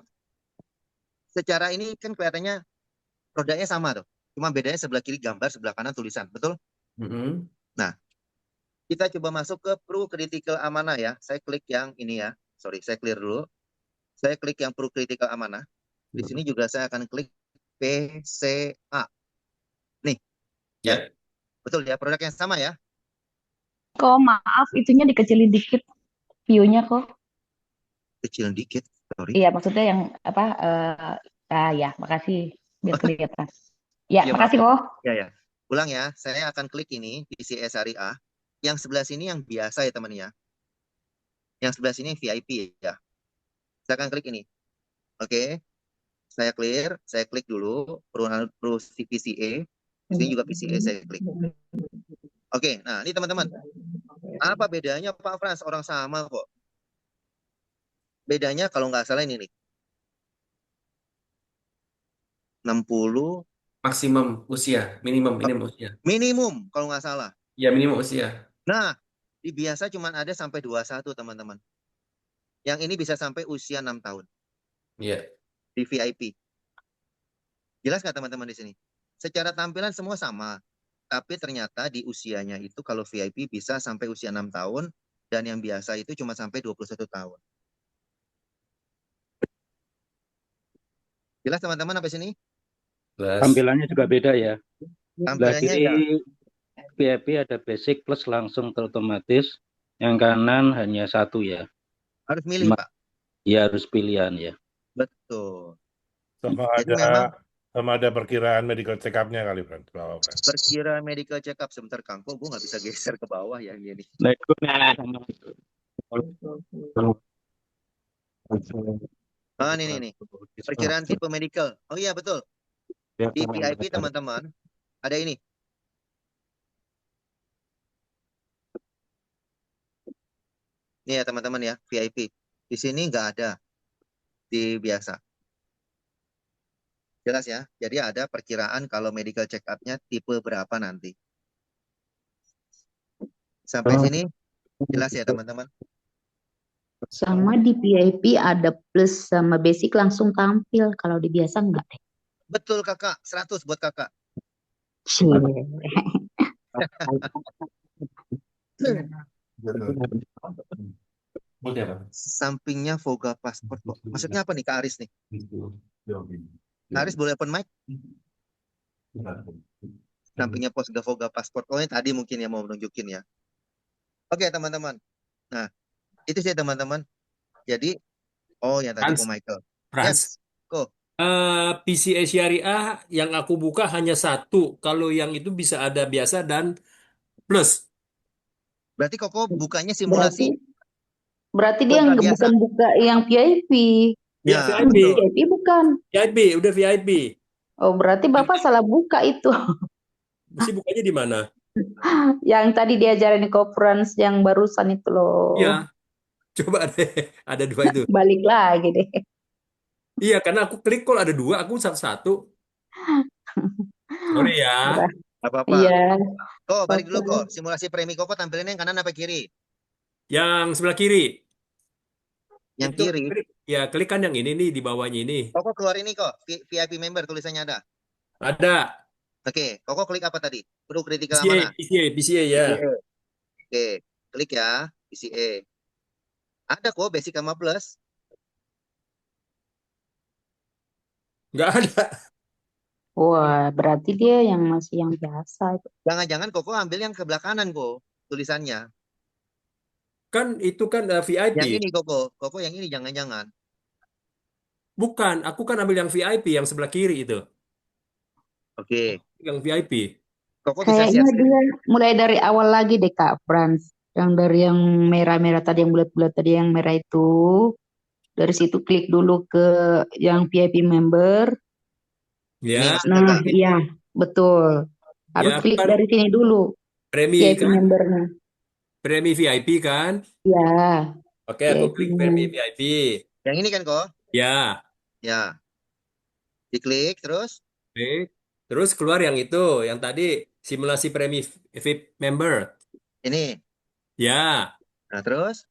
secara ini kan kelihatannya produknya sama tuh. Cuma bedanya sebelah kiri gambar, sebelah kanan tulisan. Betul? Mm-mm. Nah, kita coba masuk ke Pro Critical Amanah ya. Saya klik yang ini ya. Sorry, saya clear dulu. Saya klik yang Pro Critical Amanah. Di sini juga saya akan klik PCA. Nih, Ya. betul ya, produk yang sama ya. Kok maaf, itunya dikecilin dikit view-nya kok. Kecil dikit, sorry. Iya, maksudnya yang apa? Ya, makasih biar kelihatan. Ya, Iya, makasih maaf. kok. Ya. Ulang ya, saya akan klik ini PCA Syariah. Yang sebelah sini yang biasa ya teman ya. Yang sebelah sini VIP ya. Saya akan klik ini. Oke. Saya clear, saya klik dulu Pro PCA. Di sini juga PCA saya klik. Oke, nah ini teman-teman. Apa bedanya Pak Frans? Orang sama kok. Bedanya kalau nggak salah ini nih. 60 Maksimum usia, minimum usia. minimum kalau nggak salah. Ya, minimum usia. Nah, di biasa cuma ada sampai 21 teman-teman. Yang ini bisa sampai usia 6 tahun Iya. di VIP. Jelas nggak teman-teman di sini? Secara tampilan semua sama. Tapi ternyata di usianya itu kalau VIP bisa sampai usia 6 tahun dan yang biasa itu cuma sampai 21 tahun. Jelas teman-teman sampai sini? Tampilannya juga beda ya. Sebelah Tampilannya kiri ya. VIP ada basic plus langsung otomatis. Yang kanan hanya satu ya. Harus milih, Pak. Ya harus pilihan ya. Betul. Sama Jadi memang ada perkiraan medical check up-nya kali, Frans. perkiraan medical check up sebentar Kang. Kok gue nggak bisa geser ke bawah ya gini. Nah, itu Ah, nih. Perkiraan tipe medical. Oh iya, betul. Di VIP teman-teman ada ini. Nih ya teman-teman ya, VIP. Di sini nggak ada. Di biasa. Jelas ya. Jadi ada perkiraan kalau medical check up-nya tipe berapa nanti. Sampai sini jelas ya teman-teman. Sama di VIP ada plus sama basic langsung tampil. Kalau di biasa enggak deh. Betul kakak, 100 buat kakak. Cie. Sampingnya Voga Passport kok. Maksudnya apa nih Kak Aris nih? Kak Aris boleh open mic? Sampingnya Voga Passport. Oh ini tadi mungkin ya mau menunjukin ya. Oke teman-teman. Nah itu sih teman-teman. Jadi yang tadi Frans, Ko Michael. Frans. Yes, Ko. PCA Syariah yang aku buka hanya satu. Kalau yang itu bisa ada biasa dan plus. Berarti Koko bukanya simulasi. Berarti dia Voga biasa. bukan buka yang VIP. Ya, Ya, VIP. betul. VIP bukan. VIP, udah VIP. Oh, berarti Bapak salah buka itu. Mesti bukanya di mana? Yang tadi diajarin di conference yang barusan itu loh. Iya. Coba deh, ada dua itu. Balik lagi deh. Iya, karena aku klik call ada dua, aku satu-satu. Sorry ya. Apa-apa. Iya. Ko, balik dulu Ko. Simulasi premi Koko tampilannya yang kanan apa kiri? Yang sebelah kiri. Yang Itu kiri. klik kan yang ini nih di bawahnya ini. Koko keluar ini kok. VIP member tulisannya ada. Ada. Oke, Koko klik apa tadi? Pro Critical PCA, Amanah. PCA ya. PCA. Oke, klik ya PCA. Ada kok basic sama plus. Nggak ada. Wah, berarti dia yang masih yang biasa itu. Jangan-jangan Koko ambil yang ke belah kanan kok tulisannya. Kan itu kan VIP. Yang ini Koko. Koko yang ini jangan-jangan. Bukan, aku kan ambil yang VIP yang sebelah kiri itu. Oke. Yang VIP. Koko bisa Kayaknya share dia mulai dari awal lagi deh Kak Frans. Yang dari yang merah-merah tadi, yang bulat-bulat tadi, yang merah itu. Dari situ klik dulu ke yang VIP member. Ya. Nah, iya, betul. Harus Ya, klik kan dari sini dulu. premi VIP kan? membernya. Premi VIP kan? Ya, Oke, aku VIP klik premi member. VIP. Yang ini kan kok? Ya. Ya. Diklik terus. Klik. Terus keluar yang itu, yang tadi simulasi premi VIP member. Ini. Ya, Nah, terus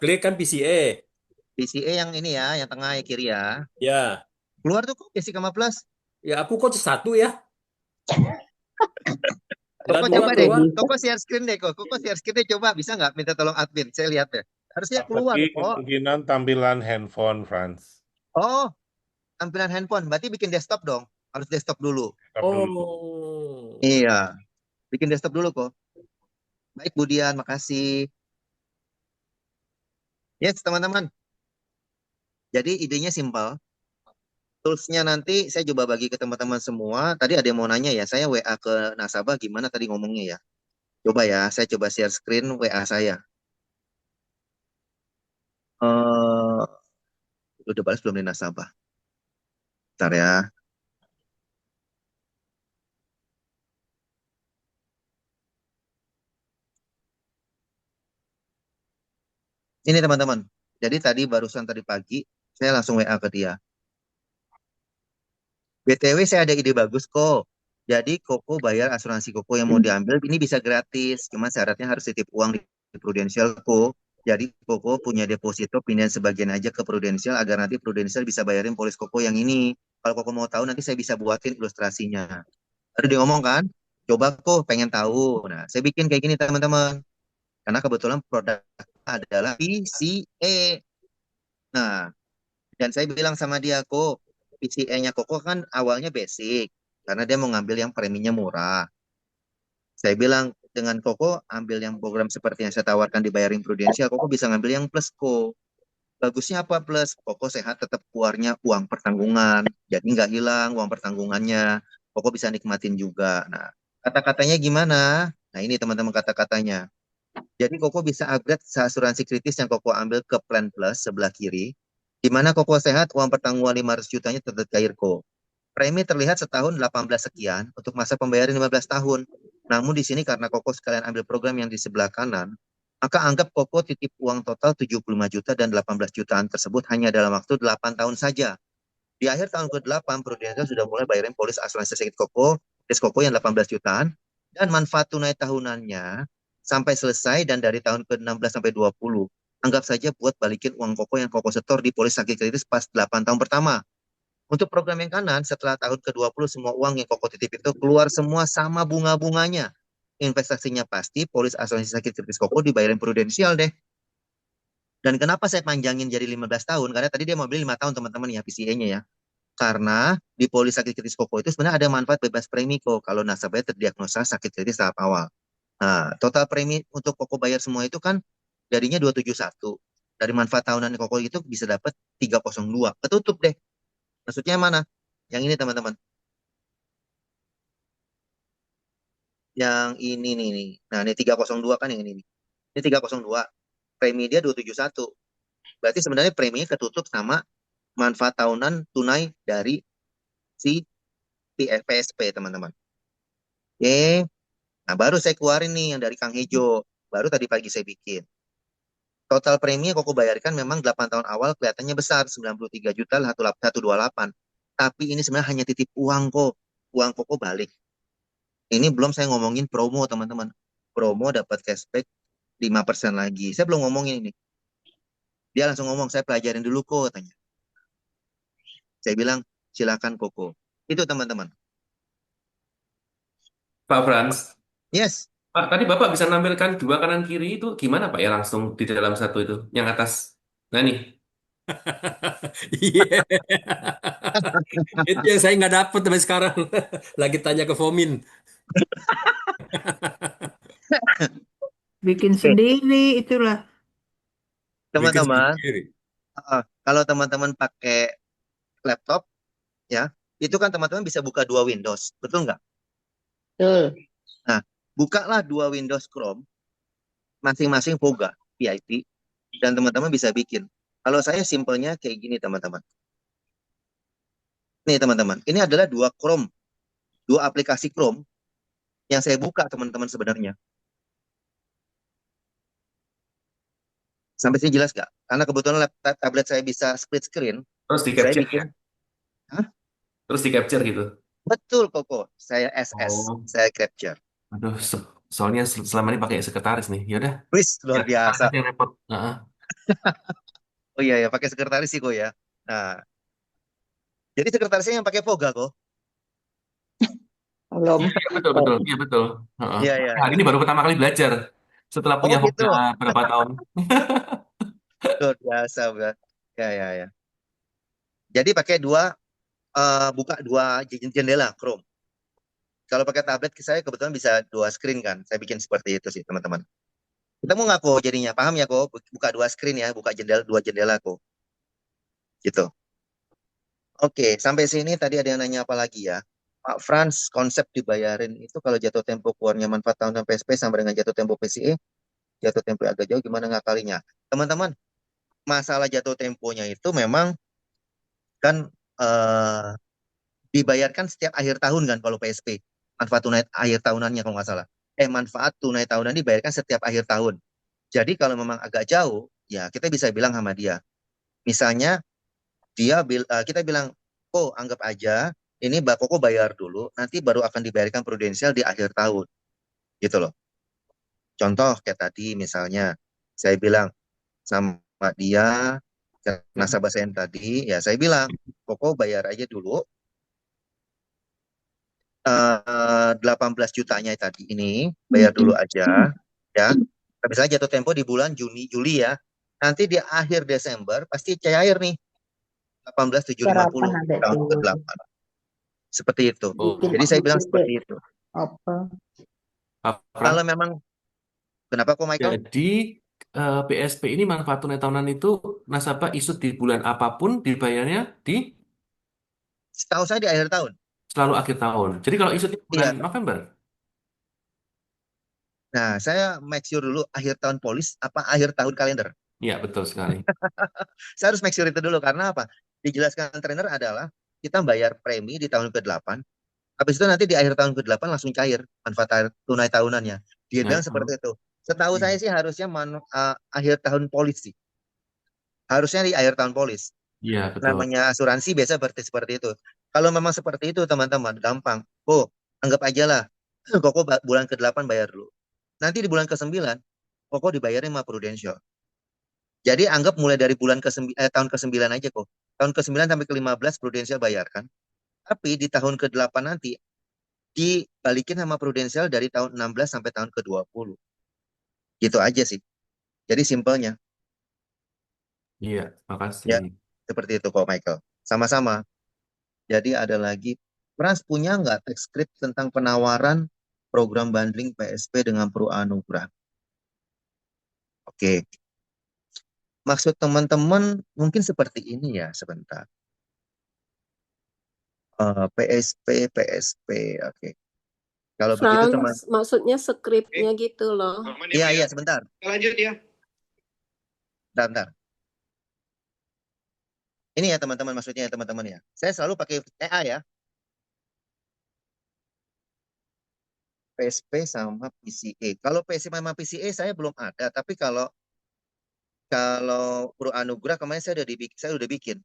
klik kan PCA. PCA yang ini ya, yang tengah ya kiri ya. Ya, Keluar tuh kok Basic sama Plus. ya aku kok satu ya. Nggak Koko dua coba deh, keluar. Koko share screen deh kok. Koko share screen deh coba, bisa nggak minta tolong admin? Saya lihat deh. Harusnya keluar Tapi kok. kemungkinan tampilan handphone, Franz. Oh, tampilan handphone. Berarti bikin desktop dong. Harus desktop dulu. Stop dulu. Oh, Iya, bikin desktop dulu kok. Baik, Budian, makasih. Yes, teman-teman. Jadi idenya simpel. Toolsnya nanti saya coba bagi ke teman-teman semua. Tadi ada yang mau nanya ya, saya WA ke nasabah gimana tadi ngomongnya ya. Coba ya, saya coba share screen WA saya. Udah balas belum di nasabah? Bentar ya. Ini teman-teman. Jadi tadi barusan tadi pagi, saya langsung WA ke dia. BTW saya ada ide bagus kok. Jadi Koko bayar asuransi Koko yang mau diambil, ini bisa gratis. Cuma syaratnya harus titip uang di Prudential Co. Jadi Koko punya deposito, pindahin sebagian aja ke Prudential agar nanti Prudential bisa bayarin polis Koko yang ini. Kalau Koko mau tahu nanti saya bisa buatin ilustrasinya. Tadi dia ngomong kan, coba kok pengen tahu. Nah, saya bikin kayak gini teman-teman. Karena kebetulan produk adalah PCA. Nah, dan saya bilang sama dia, kok PCA-nya Koko kan awalnya basic. Karena dia mau ngambil yang preminya murah. Saya bilang, dengan Koko ambil yang program seperti yang saya tawarkan dibayarin Prudential, Koko bisa ngambil yang plus kok. Bagusnya apa plus? Koko sehat tetap keluarnya uang pertanggungan. Jadi nggak hilang uang pertanggungannya. Koko bisa nikmatin juga. Nah, kata-katanya gimana? Nah, ini teman-teman kata-katanya. Jadi Koko bisa upgrade asuransi kritis yang Koko ambil ke Plan Plus sebelah kiri. Di mana Koko sehat, uang pertanggungan 500 jutanya tetap cair kok. Premi terlihat setahun 18 sekian untuk masa pembayaran 15 tahun. Namun di sini karena Koko sekalian ambil program yang di sebelah kanan, maka anggap Koko titip uang total 75 juta dan 18 jutaan tersebut hanya dalam waktu 8 tahun saja. Di akhir tahun ke-8, Prudential sudah mulai bayarin polis asuransi sakit Koko, tes Koko yang 18 jutaan, dan manfaat tunai tahunannya sampai selesai dan dari tahun ke-16 sampai 20. Anggap saja buat balikin uang Koko yang Koko setor di polis sakit kritis pas 8 tahun pertama. Untuk program yang kanan, setelah tahun ke-20 semua uang yang Koko titip itu keluar semua sama bunga-bunganya. Investasinya pasti, polis asuransi sakit kritis Koko dibayarin Prudential deh. Dan kenapa saya panjangin jadi 15 tahun? Karena tadi dia mau beli 5 tahun teman-teman ya PCA-nya ya. Karena di polis sakit kritis Koko itu sebenarnya ada manfaat bebas premi kok kalau nasabahnya terdiagnosa sakit kritis tahap awal. Nah, total premi untuk Koko bayar semua itu kan jadinya 271. Dari manfaat tahunan Koko itu bisa dapat 302. Ketutup deh. Maksudnya mana? Yang ini teman-teman. Yang ini nih. Nah, ini 302 kan yang ini nih. Ini 302. Premi dia 271. Berarti sebenarnya preminya ketutup sama manfaat tahunan tunai dari si PSP, teman-teman. Oke. Nah, baru saya keluarin nih yang dari Kang Hejo. Baru tadi pagi saya bikin. Total premi yang Koko bayarkan memang 8 tahun awal kelihatannya besar, 93 juta 128. Tapi ini sebenarnya hanya titip uang kok. Uang Koko balik. Ini belum saya ngomongin promo, teman-teman. Promo dapat cashback 5% lagi. Saya belum ngomongin ini. Dia langsung ngomong, saya pelajarin dulu kok, katanya. Saya bilang, silakan Koko. Itu teman-teman. Pak Frans, Yes. Pak, tadi Bapak bisa nampilkan dua kanan kiri itu gimana Pak ya langsung di dalam satu itu, yang atas. Nah nih, Iya. Itu yang saya nggak dapet sampai sekarang. Lagi tanya ke Fomin. Bikin Oke, sendiri itulah. Bikin teman-teman. sendiri. Kalau teman-teman pakai laptop, ya, itu kan teman-teman bisa buka dua Windows. Betul nggak? Betul. Nah, bukalah dua Windows Chrome, masing-masing Poga, VIP, dan teman-teman bisa bikin. Kalau saya simpelnya kayak gini, teman-teman. Nih, teman-teman. Ini adalah dua Chrome, dua aplikasi Chrome yang saya buka, teman-teman, sebenarnya. Sampai sini jelas nggak? Karena kebetulan tablet saya bisa split screen, terus di saya capture bikin. ya, Hah? terus di capture gitu. Betul, Koko. Saya SS, Oh, saya capture. Aduh, soalnya selama ini pakai sekretaris nih. Ya udah, Wis, luar ya, biasa. sekretaris yang repot. Heeh. Oh iya ya, pakai sekretaris sih kok ya. Nah, jadi sekretarisnya yang pakai Voga kok. Belum. Iya, betul, betul. Iya, betul. Heeh. Iya, iya, Nah, iya. ini baru pertama kali belajar setelah Oh punya gitu, Voga berapa tahun. luar biasa, Bro. Ya, ya, ya. Jadi pakai buka dua jendela Chrome. Kalau pakai tablet saya kebetulan bisa dua screen kan. Saya bikin seperti itu sih teman-teman. Kita mau nggak kok jadinya? Paham ya kok? Buka dua screen ya, buka dua jendela kok. Gitu. Oke, sampai sini tadi ada yang nanya apa lagi ya? Pak Frans, konsep dibayarin itu kalau jatuh tempo keluarnya manfaat tahunan PSP sama dengan jatuh tempo PCE, jatuh tempo agak jauh gimana ngakalinya? Teman-teman, masalah jatuh temponya itu memang kan dibayarkan setiap akhir tahun kan kalau PSP. Manfaat tunai akhir tahunannya kalau nggak salah. Manfaat tunai tahunan dibayarkan setiap akhir tahun. Jadi kalau memang agak jauh, ya kita bisa bilang sama dia. Misalnya kita bilang, oh anggap aja ini Mbak Koko bayar dulu, nanti baru akan dibayarkan prudensial di akhir tahun. Gitu loh. Contoh kayak tadi misalnya, saya bilang sama dia, nasabah saya yang tadi, ya saya bilang, Koko bayar aja dulu 18 jutanya tadi ini, bayar dulu aja, ya. Misalnya jatuh tempo di bulan Juni, Juli ya. Nanti di akhir Desember pasti cair nih 18.750 Sarapan ada tahun tuh. ke-8. Seperti itu. Bikin Jadi saya bilang titik seperti itu. apa? Pak Fran, Kalau memang kenapa kok Michael? jadi PSP ini manfaat tunai tahunan itu nasabah isut di bulan apapun dibayarnya di Setahu saya di akhir tahun. selalu akhir tahun. Jadi kalau isutnya bulan Iya. November, Nah, saya make sure dulu akhir tahun polis apa akhir tahun kalender. ya betul sekali. Saya harus make sure itu dulu karena apa? Dijelaskan trainer adalah kita bayar premi di tahun ke-8. Habis itu nanti di akhir tahun ke-8 langsung cair manfaat tunai tahunannya. Dia Nah, bilang seperti itu. Setahu saya sih harusnya akhir tahun polis sih. Harusnya di akhir tahun polis. iya betul. Namanya asuransi biasa seperti itu. Kalau memang seperti itu teman-teman, gampang. Oh, anggap aja lah. Koko bulan ke-8 bayar dulu. Nanti di bulan ke-9, Koko dibayarin sama Prudential. Jadi anggap mulai dari tahun ke-9 aja kok. Tahun ke-9 sampai ke-15 Prudential bayarkan. Tapi di tahun ke-8 nanti dibalikin sama Prudential dari tahun 16 sampai tahun ke-20. Gitu aja sih. Jadi simpelnya. Iya, makasih. Ya, seperti itu kok Michael. Sama-sama. Jadi ada lagi, Frans punya nggak teks script tentang penawaran program bundling PSP dengan Pro Anugrah? Oke. Maksud teman-teman mungkin seperti ini ya, sebentar. PSP. Oke. Kalau begitu teman, Frans, maksudnya skripnya gitu loh. iya, sebentar. Lanjut ya. Bentar. Ini ya teman-teman, maksudnya ya teman-teman ya. Saya selalu pakai TA ya. PSP sama PCA. Kalau PSP sama PCA saya belum ada, tapi kalau Pro Anugrah kemarin saya udah bikin.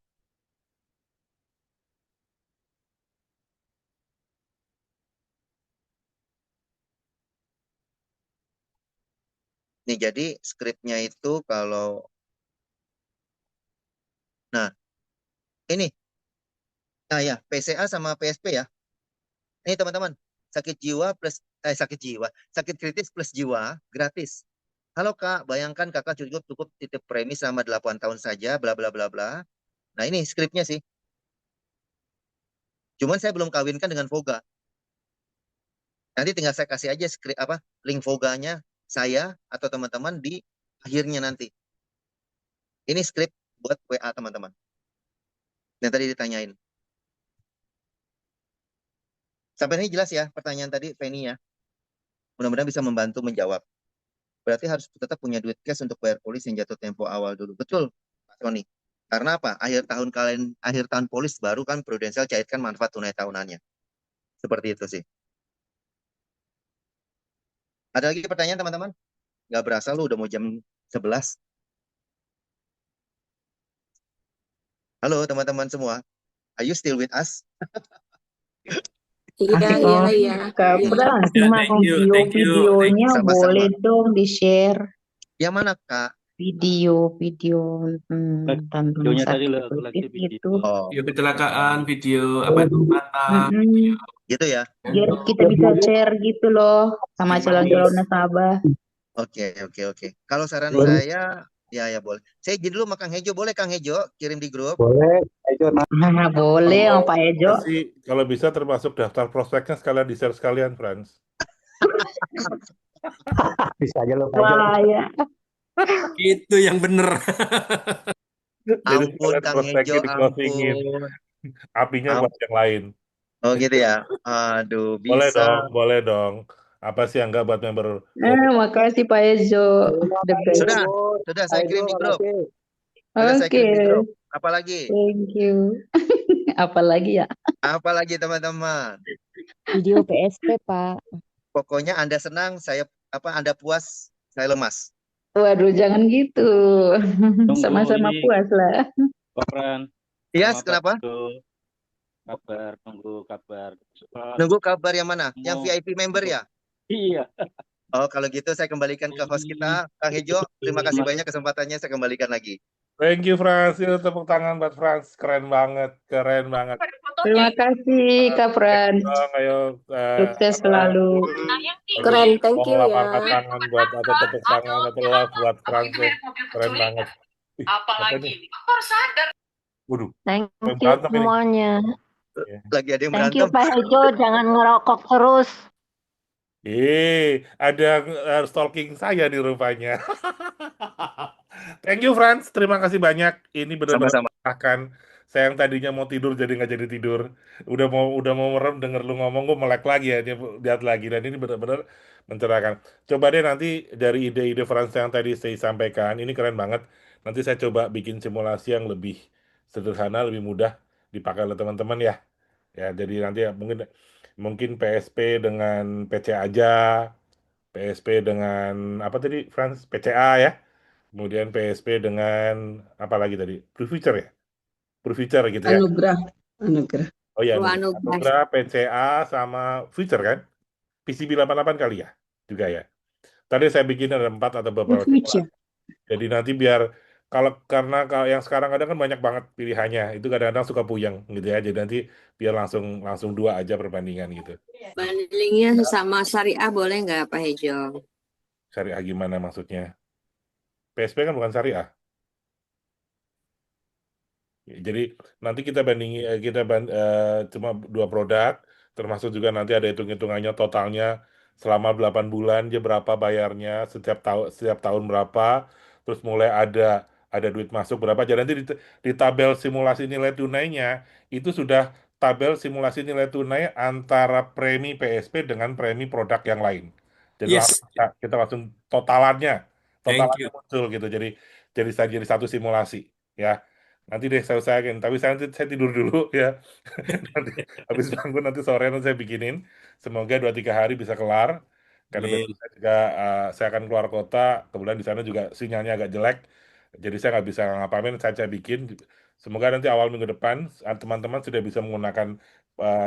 Nih jadi skripnya itu kalau nah ini nah ya PCA sama PSP ya. Ini teman-teman, sakit kritis plus jiwa gratis. Halo Kak, bayangkan Kakak cukup titip premi selama 8 tahun saja, bla bla bla bla. Nah ini skripnya sih. Cuman saya belum kawinkan dengan Voga. Nanti tinggal saya kasih aja link Voganya saya atau teman-teman di akhirnya nanti. Ini skrip buat WA teman-teman. Yang tadi ditanyain. Sampai ini jelas ya pertanyaan tadi Feni ya. Mudah-mudahan bisa membantu menjawab. Berarti harus tetap punya duit cash untuk bayar polis yang jatuh tempo awal dulu. Betul, Pak Sony. Karena apa? Akhir tahun polis baru kan Prudential cairkan manfaat tunai tahunannya. Seperti itu sih. Ada lagi pertanyaan teman-teman? Gak berasa lu udah mau jam 11. Halo teman-teman semua. Are you still with us? Iya, Asik iya, loh. iya. Kak Iya. Fran, Ya, simak thank you, thank you. video-videonya Sama-sama. boleh dong di-share. Yang mana, Kak? Video-video tentang Videonya tadi sakit loh, politis seleksi gitu. video. Oh, Video kecelakaan, video apa itu Batam, Mm-mm. gitu ya. Biar kita bisa share gitu loh sama manis. calon-calon nasabah. Oke, oke, oke. Kalau saran Boleh. saya, ya boleh. Saya izin dulu sama Kang Hejo, boleh Kang Hejo kirim di grup? Boleh, Ejo. Nah, boleh sama Pak Ejo. Kasih, kalau bisa termasuk daftar prospeknya sekalian di-share sekalian, Franz. Bisa aja lo, Wah ya. Itu yang bener. Jadi Ampun, sekalian Kang prospeknya Hejo, di-closingin. ampun. Apinya Am- buat yang lain. Oh gitu ya. Aduh, Boleh bisa. dong, boleh dong. Apa sih yang enggak buat member Makasih Pak Ejo. The best. Sudah saya kirim di grup. Sudah saya Oke, kirim di grup. Apalagi? thank you. Apalagi ya? Apalagi teman-teman. Video PSP, Pak. Pokoknya Anda senang, Anda puas, saya lemas. Waduh, jangan gitu. Sama-sama ini. puas lah. Pak Fran. Yes, sama Pak kenapa? Ejo. Nunggu kabar. Nunggu kabar yang mana? Yang Mau- VIP member ya? Iya. Oh, kalau gitu saya kembalikan ke host kita, Kang Hejo. Terima kasih banyak kesempatannya, saya kembalikan lagi. Thank you, Franz. Yuk, tepuk tangan buat Franz. Keren banget, keren banget. Terima kasih Kak Fran. Ayo, Sukses selalu. Keren, thank you mau ya. angkat tangan buat atau tepuk tangan atau love buat Franz. Keren banget. Ih, apa nih? Waduh, Thank main you berantem ini. semuanya. Lagi ada yang Thank you berantem. Pak Ejo, jangan ngerokok terus. Ada stalking saya di rupanya. Thank you, Franz. Terima kasih banyak. Ini benar-benar Sama-sama. mencerahkan. Saya yang tadinya mau tidur jadi nggak jadi tidur. Udah mau merem denger lu ngomong, gue melek lagi ya, lihat lagi. Dan ini benar-benar mencerahkan. Coba deh nanti dari ide-ide Franz yang tadi saya sampaikan, ini keren banget. Nanti saya coba bikin simulasi yang lebih sederhana, lebih mudah dipakai oleh teman-teman ya. Ya, jadi nanti ya, mungkin PSP dengan PC aja, PSP dengan apa tadi, Franz? PCA ya. Kemudian PSP dengan apa lagi tadi? Prefeature ya? Prefeature gitu ya. Anugerah. Oh iya, Anugerah. Anugerah, PCA sama feature kan? PCB 88 kali ya? Juga ya. Tadi saya bikin ada 4 atau beberapa Future. Jadi nanti biar karena yang sekarang ada kan banyak banget pilihannya, itu kadang-kadang suka puyeng gitu ya. Jadi nanti biar langsung 2 aja perbandingan gitu. Bandingnya sama syariah boleh nggak Pak Hejo? Syariah gimana maksudnya? PSP kan bukan syariah. Jadi nanti kita bandingi cuma 2 produk, termasuk juga nanti ada hitung-hitungannya totalnya selama 8 bulan dia berapa bayarnya, setiap tahun berapa, terus mulai ada duit masuk berapa. Jadi nanti di tabel simulasi nilai tunainya itu sudah tabel simulasi nilai tunai antara premi PSP dengan premi produk yang lain. Jadi Yes. kita langsung totalannya Thank you. muncul gitu. Jadi satu simulasi ya. Nanti deh saya usahain, tapi saya tidur dulu ya. Nanti habis bangun nanti sore nanti saya bikinin. Semoga 2-3 hari bisa kelar. Karena Amin. besok saya juga saya akan keluar kota. Kemudian di sana juga sinyalnya agak jelek. Jadi saya nggak bisa ngapain, saya bikin. Semoga nanti awal minggu depan teman-teman sudah bisa menggunakan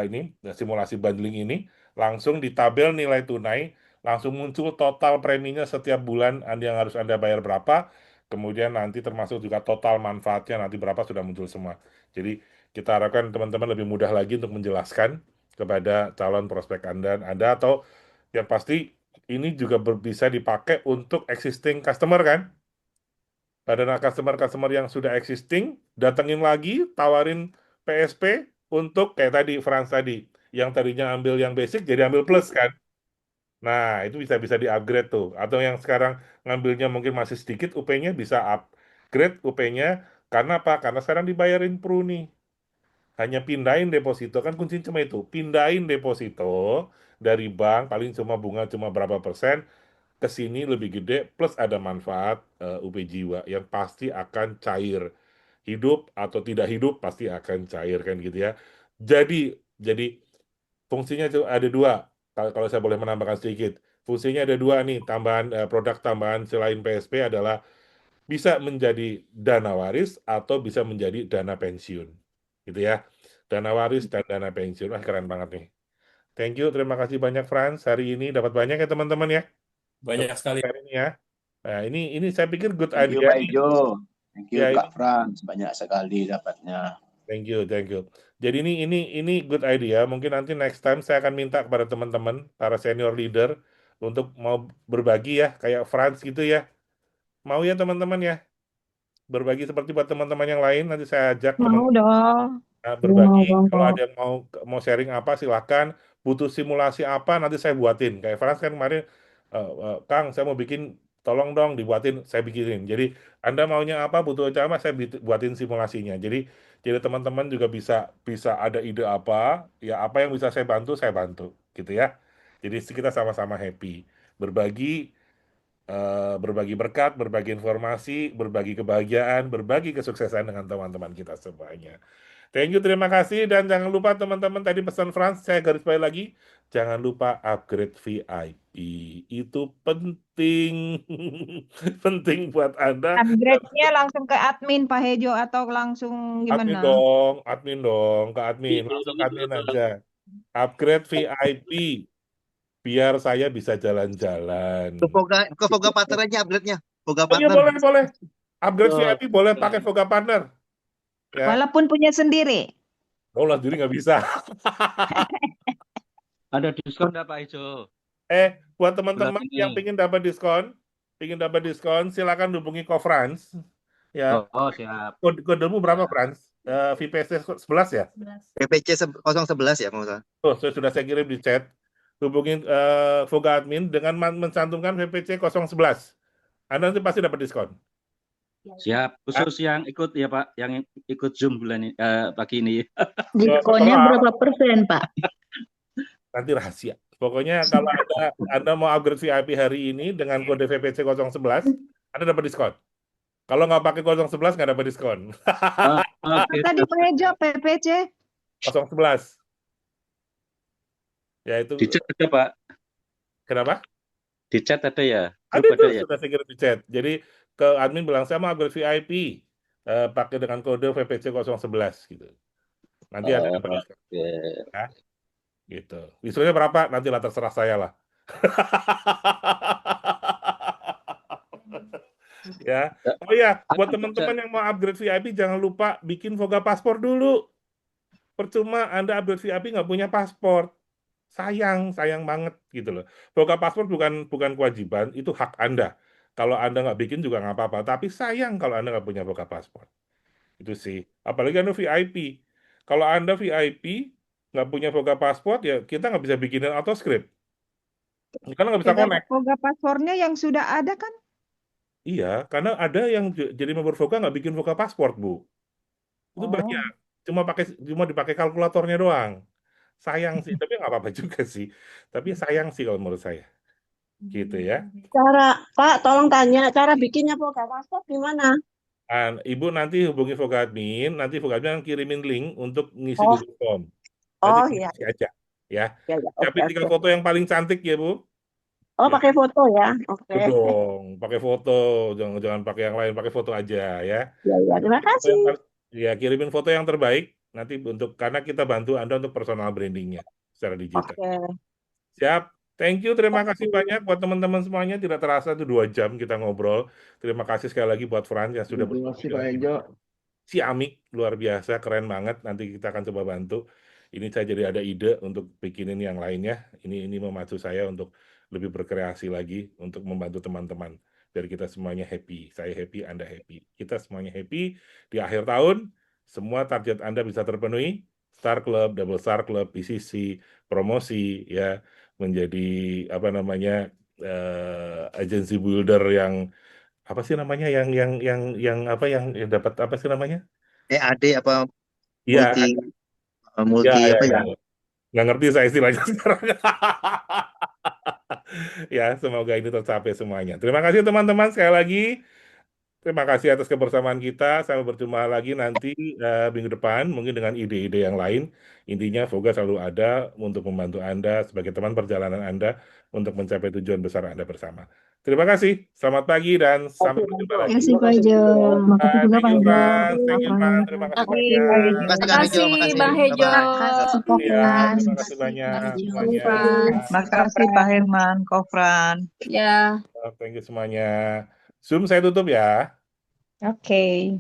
ini simulasi bundling ini. Langsung di tabel nilai tunai, langsung muncul total preminya setiap bulan yang harus Anda bayar berapa. Kemudian nanti termasuk juga total manfaatnya nanti berapa sudah muncul semua. Jadi kita harapkan teman-teman lebih mudah lagi untuk menjelaskan kepada calon prospek Anda atau yang pasti ini juga bisa dipakai untuk existing customer kan. Pada customer-customer yang sudah existing, datengin lagi, tawarin PSP untuk kayak tadi Franz tadi, yang tadinya ambil yang basic jadi ambil plus kan. Nah, itu bisa di-upgrade tuh. Atau yang sekarang ngambilnya mungkin masih sedikit, UP-nya bisa upgrade UP-nya. Karena apa? Karena sekarang dibayarin PRU nih. Hanya pindahin deposito, kan kuncinya cuma itu. Pindahin deposito dari bank, paling cuma bunga cuma berapa persen, ke sini lebih gede, plus ada manfaat UP Jiwa yang pasti akan cair. Hidup atau tidak hidup, pasti akan cair kan gitu ya. Jadi fungsinya itu ada 2. Kalau saya boleh menambahkan sedikit, fungsinya ada 2 nih. Produk tambahan selain PSP adalah bisa menjadi dana waris atau bisa menjadi dana pensiun, gitu ya. Dana waris dan dana pensiun, keren banget nih. Thank you, terima kasih banyak Franz. Hari ini dapat banyak ya teman-teman ya. Banyak sekali. Dapat ini ya. Nah, ini saya pikir good Thank you idea Pak nih. Ijo. Thank you Ya, ini Kak Frans. Banyak sekali dapatnya. thank you, thank you. Jadi ini good idea. Mungkin nanti next time saya akan minta kepada teman-teman para senior leader untuk mau berbagi ya, kayak Franz gitu ya. Mau ya teman-teman ya, berbagi seperti buat teman-teman yang lain. Nanti saya ajak Mau teman-teman dong. berbagi. Mau, Kalau mau. ada yang mau sharing apa silakan. Butuh simulasi apa nanti saya buatin. Kayak Franz kan kemarin, Kang saya mau bikin, tolong dong dibuatin, saya bikinin. Jadi Anda maunya apa, butuh apa, saya buatin simulasinya. Jadi teman-teman juga bisa ada ide apa, ya apa yang bisa saya bantu gitu ya. Jadi kita sama-sama happy. Berbagi berbagi berkat, berbagi informasi, berbagi kebahagiaan, berbagi kesuksesan dengan teman-teman kita semuanya. Thank you, terima kasih. Dan jangan lupa teman-teman, tadi pesan Frans, saya garis bawahi lagi, jangan lupa upgrade VIP. Itu penting. Penting buat Anda. Upgrade-nya langsung ke admin Pak Hejo atau langsung Admin gimana? dong, ke admin. Langsung ke admin aja. Upgrade VIP. Biar saya bisa jalan-jalan. Ke Voga partner aja upgrade-nya. Voga Oh iya, partner. boleh. Upgrade VIP boleh pakai Voga Partner. Ya, Walaupun punya sendiri. lah diri nggak bisa. Ada diskon nggak Pak Ijo? Buat Bulan teman-teman yang ini. ingin dapat diskon, silakan hubungi Ko Frans. Ya, Oh, siap. kodemu berapa Frans? VPC 11 ya? PPC 011 ya, kalau nggak salah. Oh, sudah saya kirim di chat. Hubungi Voga Admin dengan mencantumkan VPC 011. Anda nanti pasti dapat diskon. Siap. Khusus yang ikut ya Pak, yang ikut Zoom bulan ini, pagi ini. Diskonnya berapa persen, Pak? Nanti rahasia. Pokoknya kalau Anda mau upgrade VIP hari ini dengan kode VPC 011, Anda dapat diskon. Kalau nggak pakai 011 nggak dapat diskon. Apa tadi Pak Hejo PPC? 011. Ya itu. Di chat ada Pak. Kenapa? Di chat ada ya? Ada Grup tuh, ada ya? sudah saya kirim di chat. Jadi ke admin bilang saya mau upgrade VIP pakai dengan kode VPC 011 gitu. Nanti ada dapat diskon. Ya, gitu. Diskonnya berapa? Nanti lah terserah saya lah. Ya. Oh ya, buat teman-teman yang mau upgrade VIP jangan lupa bikin Voga paspor dulu. Percuma Anda upgrade VIP nggak punya paspor. Sayang banget gitu loh. Voga paspor bukan kewajiban, itu hak Anda. Kalau Anda nggak bikin juga nggak apa-apa. Tapi sayang kalau Anda nggak punya Voga paspor. Itu sih. Apalagi Anda VIP. Kalau Anda VIP nggak punya Voga paspor, ya kita nggak bisa bikinin autoscript. Karena nggak bisa connect. Voga paspornya yang sudah ada kan? Iya, karena ada yang jadi member Voga nggak bikin Voga paspor, Bu. Itu banyak. Cuma dipakai kalkulatornya doang. Sayang sih, tapi nggak apa-apa juga sih. Tapi sayang sih kalau menurut saya. Gitu ya. Pak, tolong tanya, cara bikinnya Voga paspor gimana? Ibu nanti hubungi Voga Admin, nanti Voga Admin akan kirimin link untuk ngisi Oh. Google Form. Oh, Nanti iya. isi aja. Ya. Ya, Siapin 3 foto yang paling cantik ya, Bu. Oh, pakai foto ya. Oke. Itu dong, pakai foto, jangan pakai yang lain, pakai foto aja ya. Ya, terima kasih. Ya, kirimin foto yang terbaik nanti karena kita bantu Anda untuk personal brandingnya secara digital. Oke. Siap. Thank you, terima kasih banyak buat teman-teman semuanya. Tidak terasa itu 2 jam kita ngobrol. Terima kasih sekali lagi buat Frans yang sudah Terima kasih Pak Ejo. Si Amik luar biasa, keren banget. Nanti kita akan coba bantu. Ini saya jadi ada ide untuk bikinin yang lainnya. Ini memacu saya untuk lebih berkreasi lagi untuk membantu teman-teman. Biar kita semuanya happy. Saya happy, Anda happy. Kita semuanya happy. Di akhir tahun, semua target Anda bisa terpenuhi. Star Club, Double Star Club, PCC, promosi, ya, menjadi apa namanya agency builder yang apa sih namanya yang dapat apa sih namanya? EAD apa Iya, multi apa ya? Nggak ngerti saya istilahnya sekarang. Ya, semoga ini tercapai semuanya. Terima kasih teman-teman sekali lagi. Terima kasih atas kebersamaan kita. Sampai berjumpa lagi nanti minggu depan, mungkin dengan ide-ide yang lain. Intinya Voga selalu ada untuk membantu Anda sebagai teman perjalanan Anda untuk mencapai tujuan besar Anda bersama. Terima kasih. Selamat pagi dan sampai berjumpa Terima lagi. kasih Pak Jo. Makasih juga Thank you, Pak Hejo. Frans. Thank you, Pak. Terima kasih Oke. banyak. Terima kasih Kak Hejo, Makasih makasih. Bang Hejo. Bye-bye. Makasih Kak Iya, Frans. terima kasih banyak Makasih semuanya. Frans. Makasih Pak Herman, Kofran. Ya. Thank you semuanya. Zoom saya tutup ya. Oke.